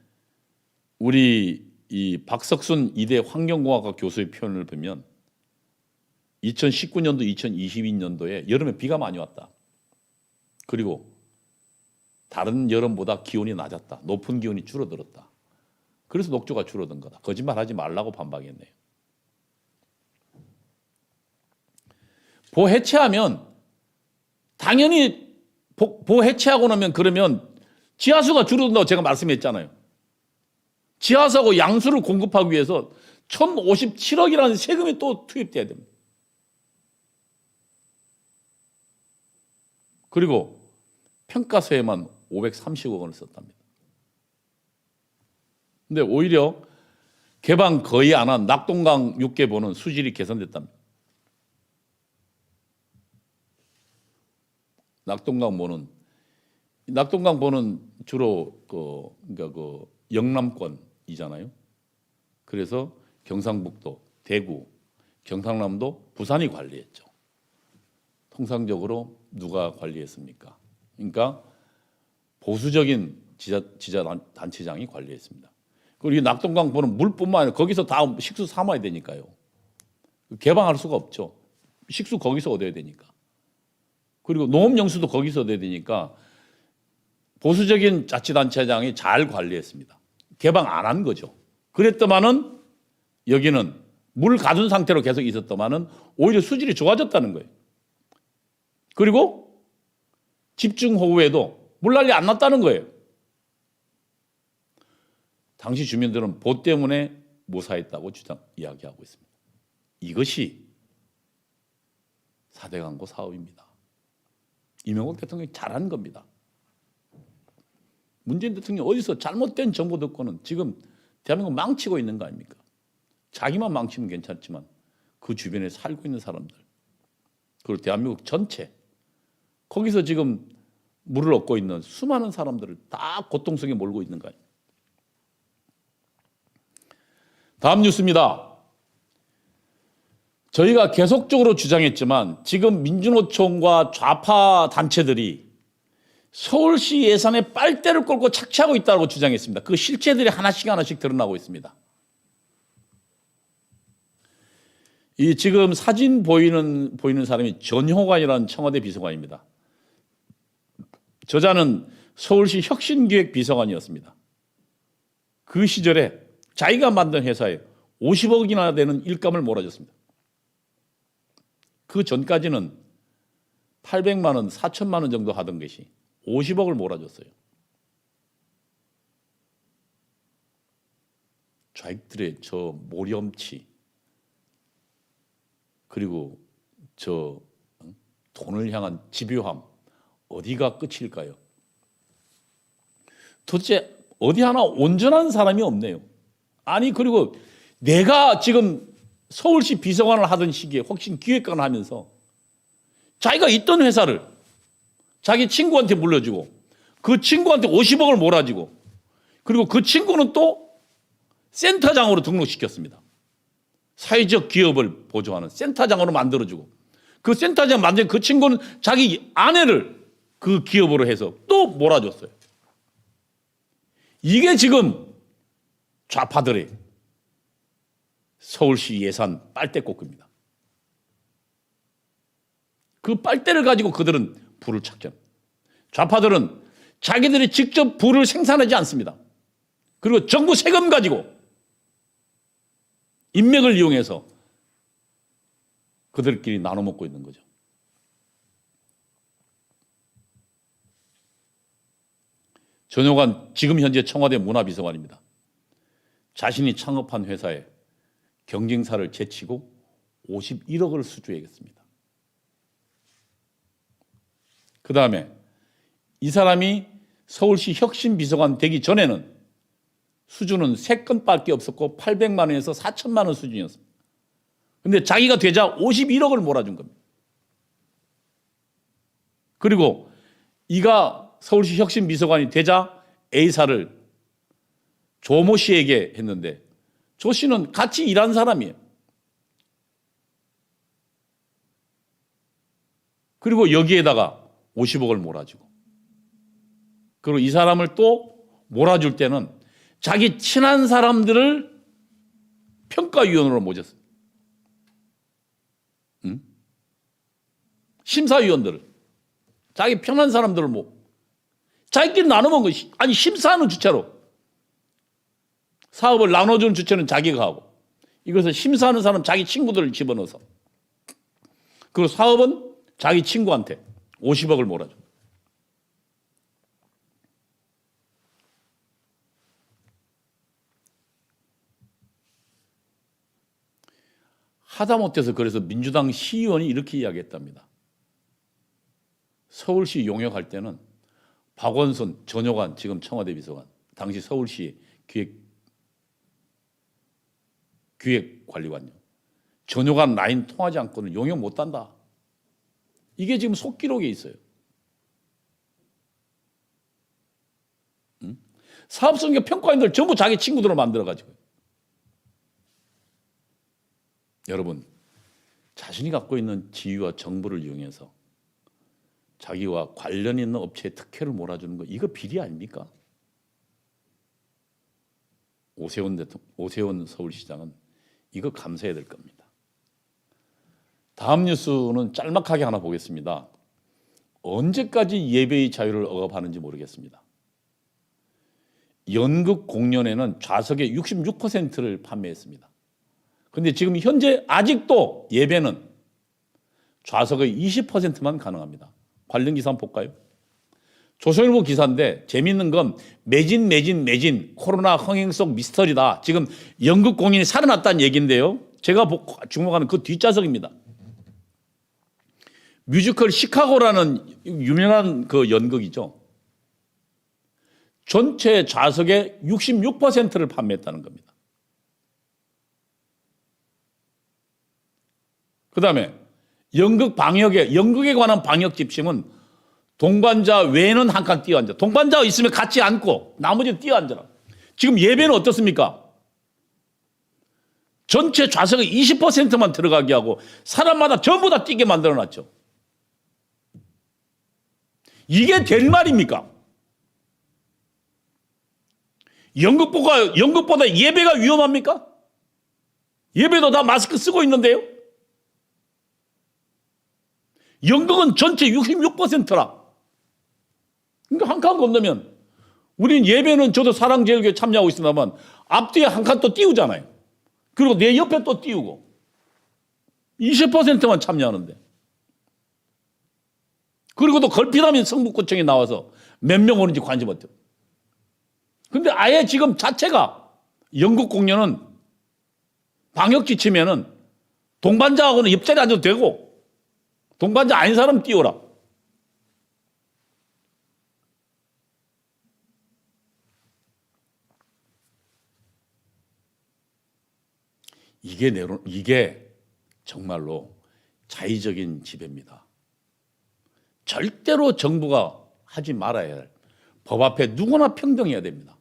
우리 이 박석순 이대 환경공학과 교수의 표현을 보면 2019년도, 2022년도에 여름에 비가 많이 왔다. 그리고 다른 여름보다 기온이 낮았다. 높은 기온이 줄어들었다. 그래서 녹조가 줄어든 거다. 거짓말하지 말라고 반박했네요. 보 해체하면 당연히 보 해체하고 나면 그러면 지하수가 줄어든다고 제가 말씀했잖아요. 지하수하고 양수를 공급하기 위해서 1,057억이라는 세금이 또 투입돼야 됩니다. 그리고 평가서에만 530억 원을 썼답니다. 근데 오히려 개방 거의 안 한 낙동강 6개보는 수질이 개선됐답니다. 낙동강보는 주로 그러니까 영남권이잖아요. 그래서 경상북도, 대구, 경상남도, 부산이 관리했죠. 통상적으로 누가 관리했습니까? 그러니까 보수적인 지자단체장이 관리했습니다. 그리고 이 낙동강보는 물뿐만 아니라 거기서 다 식수 삼아야 되니까요. 개방할 수가 없죠. 식수 거기서 얻어야 되니까. 그리고 농업용수도 거기서 얻어야 되니까 보수적인 자치단체장이 잘 관리했습니다. 개방 안 한 거죠. 그랬더만은 여기는 물 가둔 상태로 계속 있었더만은 오히려 수질이 좋아졌다는 거예요. 그리고 집중호우에도 물난리 안 났다는 거예요. 당시 주민들은 보 때문에 무사했다고 이야기하고 있습니다. 이것이 4대 강보 사업입니다. 이명박 대통령이 잘한 겁니다. 문재인 대통령이 어디서 잘못된 정보 듣고는 지금 대한민국 망치고 있는 거 아닙니까? 자기만 망치면 괜찮지만 그 주변에 살고 있는 사람들, 그리고 대한민국 전체, 거기서 지금 물을 얻고 있는 수많은 사람들을 다 고통 속에 몰고 있는 거 아닙니까? 다음 뉴스입니다. 저희가 계속적으로 주장했지만 지금 민주노총과 좌파 단체들이 서울시 예산에 빨대를 꽂고 착취하고 있다고 주장했습니다. 그 실체들이 하나씩 드러나고 있습니다. 이 지금 사진 보이는 사람이 전효관이라는 청와대 비서관입니다. 저자는 서울시 혁신기획 비서관이었습니다. 그 시절에 자기가 만든 회사에 50억이나 되는 일감을 몰아줬습니다. 그 전까지는 800만 원, 4천만 원 정도 하던 것이 50억을 몰아줬어요. 좌익들의 저 모렴치, 그리고 저 돈을 향한 집요함, 어디가 끝일까요? 도대체 어디 하나 온전한 사람이 없네요. 아니, 그리고 내가 지금 서울시 비서관을 하던 시기에 혁신 기획관을 하면서 자기가 있던 회사를 자기 친구한테 물려주고 그 친구한테 50억을 몰아주고 그리고 그 친구는 또 센터장으로 등록시켰습니다. 사회적 기업을 보조하는 센터장으로 만들어주고 그 센터장 만든 그 친구는 자기 아내를 그 기업으로 해서 또 몰아줬어요. 이게 지금 좌파들의 서울시 예산 빨대꽃입니다. 그 빨대를 가지고 그들은 불을 찾죠. 좌파들은 자기들이 직접 불을 생산하지 않습니다. 그리고 정부 세금 가지고 인맥을 이용해서 그들끼리 나눠 먹고 있는 거죠. 전효관 지금 현재 청와대 문화비서관입니다. 자신이 창업한 회사에 경쟁사를 제치고 51억을 수주해야겠습니다. 그 다음에 이 사람이 서울시 혁신비서관 되기 전에는 수주는 3건밖에 없었고 800만 원에서 4천만 원 수준이었습니다. 그런데 자기가 되자 51억을 몰아준 겁니다. 그리고 이가 서울시 혁신비서관이 되자 A사를 조모 씨에게 했는데 조 씨는 같이 일한 사람이에요. 그리고 여기에다가 50억을 몰아주고 그리고 이 사람을 또 몰아줄 때는 자기 친한 사람들을 평가위원으로 모셨어요. 응? 심사위원들을. 자기 편한 사람들을 자기끼리 나눠먹은 거지. 아니, 심사하는 주체로. 사업을 나눠주는 주체는 자기가 하고 이것을 심사하는 사람은 자기 친구들을 집어넣어서 그리고 사업은 자기 친구한테 50억을 몰아줘. 하다못해서 그래서 민주당 시의원이 이렇게 이야기했답니다. 서울시 용역할 때는 박원순, 전효관, 지금 청와대 비서관, 당시 서울시 기획관리관요. 전효관 라인 통하지 않고는 용역 못한다. 이게 지금 속기록에 있어요. 응? 사업성격 평가인들 전부 자기 친구들을 만들어가지고. 여러분, 자신이 갖고 있는 지위와 정보를 이용해서 자기와 관련 있는 업체에 특혜를 몰아주는 거 이거 비리 아닙니까? 오세훈 서울시장은 이거 감사해야 될 겁니다. 다음 뉴스는 짤막하게 하나 보겠습니다. 언제까지 예배의 자유를 억압하는지 모르겠습니다. 연극 공연에는 좌석의 66%를 판매했습니다. 그런데 지금 현재 아직도 예배는 좌석의 20%만 가능합니다. 관련 기사 한번 볼까요? 조선일보 기사인데 재밌는 건 매진 코로나 흥행 속 미스터리다. 지금 연극 공연이 살아났다는 얘기인데요. 제가 주목하는 그 뒷좌석입니다. 뮤지컬 시카고라는 유명한 그 연극이죠. 전체 좌석의 66%를 판매했다는 겁니다. 그 다음에 연극에 관한 방역 지침은 동반자 외에는 한 칸 뛰어 앉아. 동반자가 있으면 같이 앉고 나머지는 뛰어 앉아라. 지금 예배는 어떻습니까? 전체 좌석의 20%만 들어가게 하고 사람마다 전부 다 뛰게 만들어놨죠. 이게 될 말입니까? 연극보다 예배가 위험합니까? 예배도 다 마스크 쓰고 있는데요. 연극은 전체 66%라. 그러니까 한 칸 건너면 우린 예배는 저도 사랑제일교회 참여하고 있습니다만 앞뒤에 한 칸 또 띄우잖아요. 그리고 내 옆에 또 띄우고 20%만 참여하는데. 그리고 또 걸핏하면 성북구청에 나와서 몇 명 오는지 관심 없대요. 근데 아예 지금 자체가 연극 공연은 방역 지침에는 동반자하고는 옆자리에 앉아도 되고 동반자 아닌 사람 띄워라. 이게 정말로 자의적인 지배입니다. 절대로 정부가 하지 말아야 할 법 앞에 누구나 평등해야 됩니다.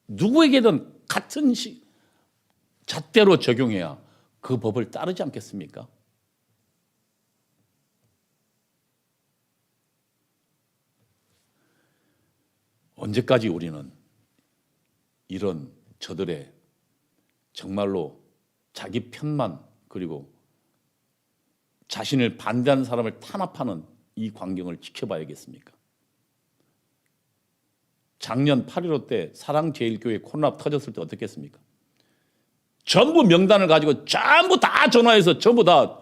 누구에게든 같은 잣대로 적용해야 그 법을 따르지 않겠습니까? 언제까지 우리는 이런 저들의 정말로 자기 편만 그리고 자신을 반대하는 사람을 탄압하는 이 광경을 지켜봐야겠습니까? 작년 8.15 때 사랑제일교회 코로나 터졌을 때 어떻게 했습니까? 전부 명단을 가지고 전부 다 전화해서 전부 다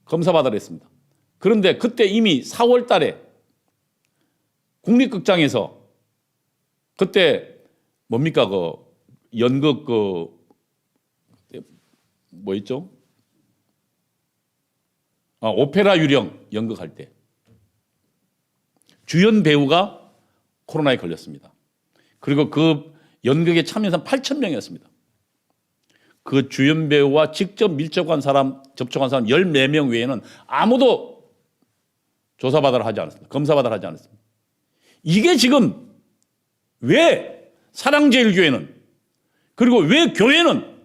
검사받으라 했습니다. 그런데 그때 이미 4월 달에 국립극장에서 그때 뭡니까 연극 뭐 있죠? 오페라 유령 연극할 때 주연 배우가 코로나에 걸렸습니다. 그리고 그 연극에 참여한 8,000명이었습니다. 그 주연 배우와 직접 접촉한 사람 14명 외에는 아무도 조사받아라 하지 않았습니다. 검사받아라 하지 않았습니다. 이게 지금 왜 사랑제일교회는 그리고 왜 교회는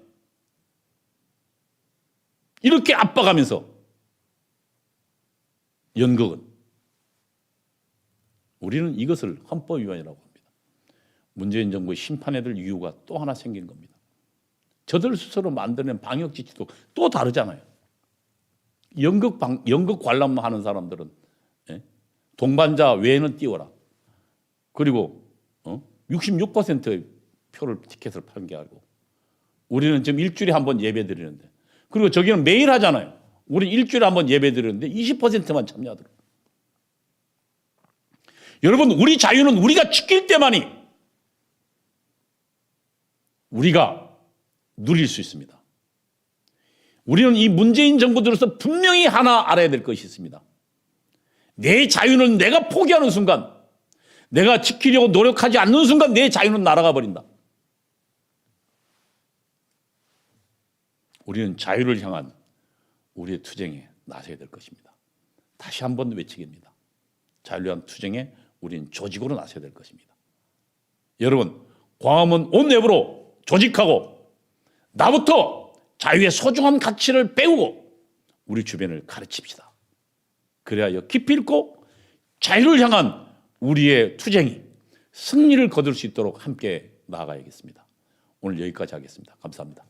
이렇게 압박하면서 연극은 우리는 이것을 헌법 위반이라고 합니다. 문재인 정부의 심판해야 될 이유가 또 하나 생긴 겁니다. 저들 스스로 만드는 방역 지침도 또 다르잖아요. 연극 관람하는 사람들은 동반자 외에는 띄워라. 그리고 66%의 티켓을 파는 게 아니고 우리는 지금 일주일에 한 번 예배 드리는데 그리고 저기는 매일 하잖아요. 우리는 일주일에 한 번 예배 드리는데 20%만 참여하더라고요. 여러분 우리 자유는 우리가 지킬 때만이 우리가 누릴 수 있습니다. 우리는 이 문재인 정부 들어서 분명히 하나 알아야 될 것이 있습니다. 내 자유는 내가 포기하는 순간 내가 지키려고 노력하지 않는 순간 내 자유는 날아가 버린다. 우리는 자유를 향한 우리의 투쟁에 나서야 될 것입니다. 다시 한 번 외치겠습니다. 자유를 위한 투쟁에 우리는 조직으로 나서야 될 것입니다. 여러분 광화문 온 내부로 조직하고 나부터 자유의 소중한 가치를 배우고 우리 주변을 가르칩시다. 그래야 기필코 자유를 향한 우리의 투쟁이 승리를 거둘 수 있도록 함께 나아가야겠습니다. 오늘 여기까지 하겠습니다. 감사합니다.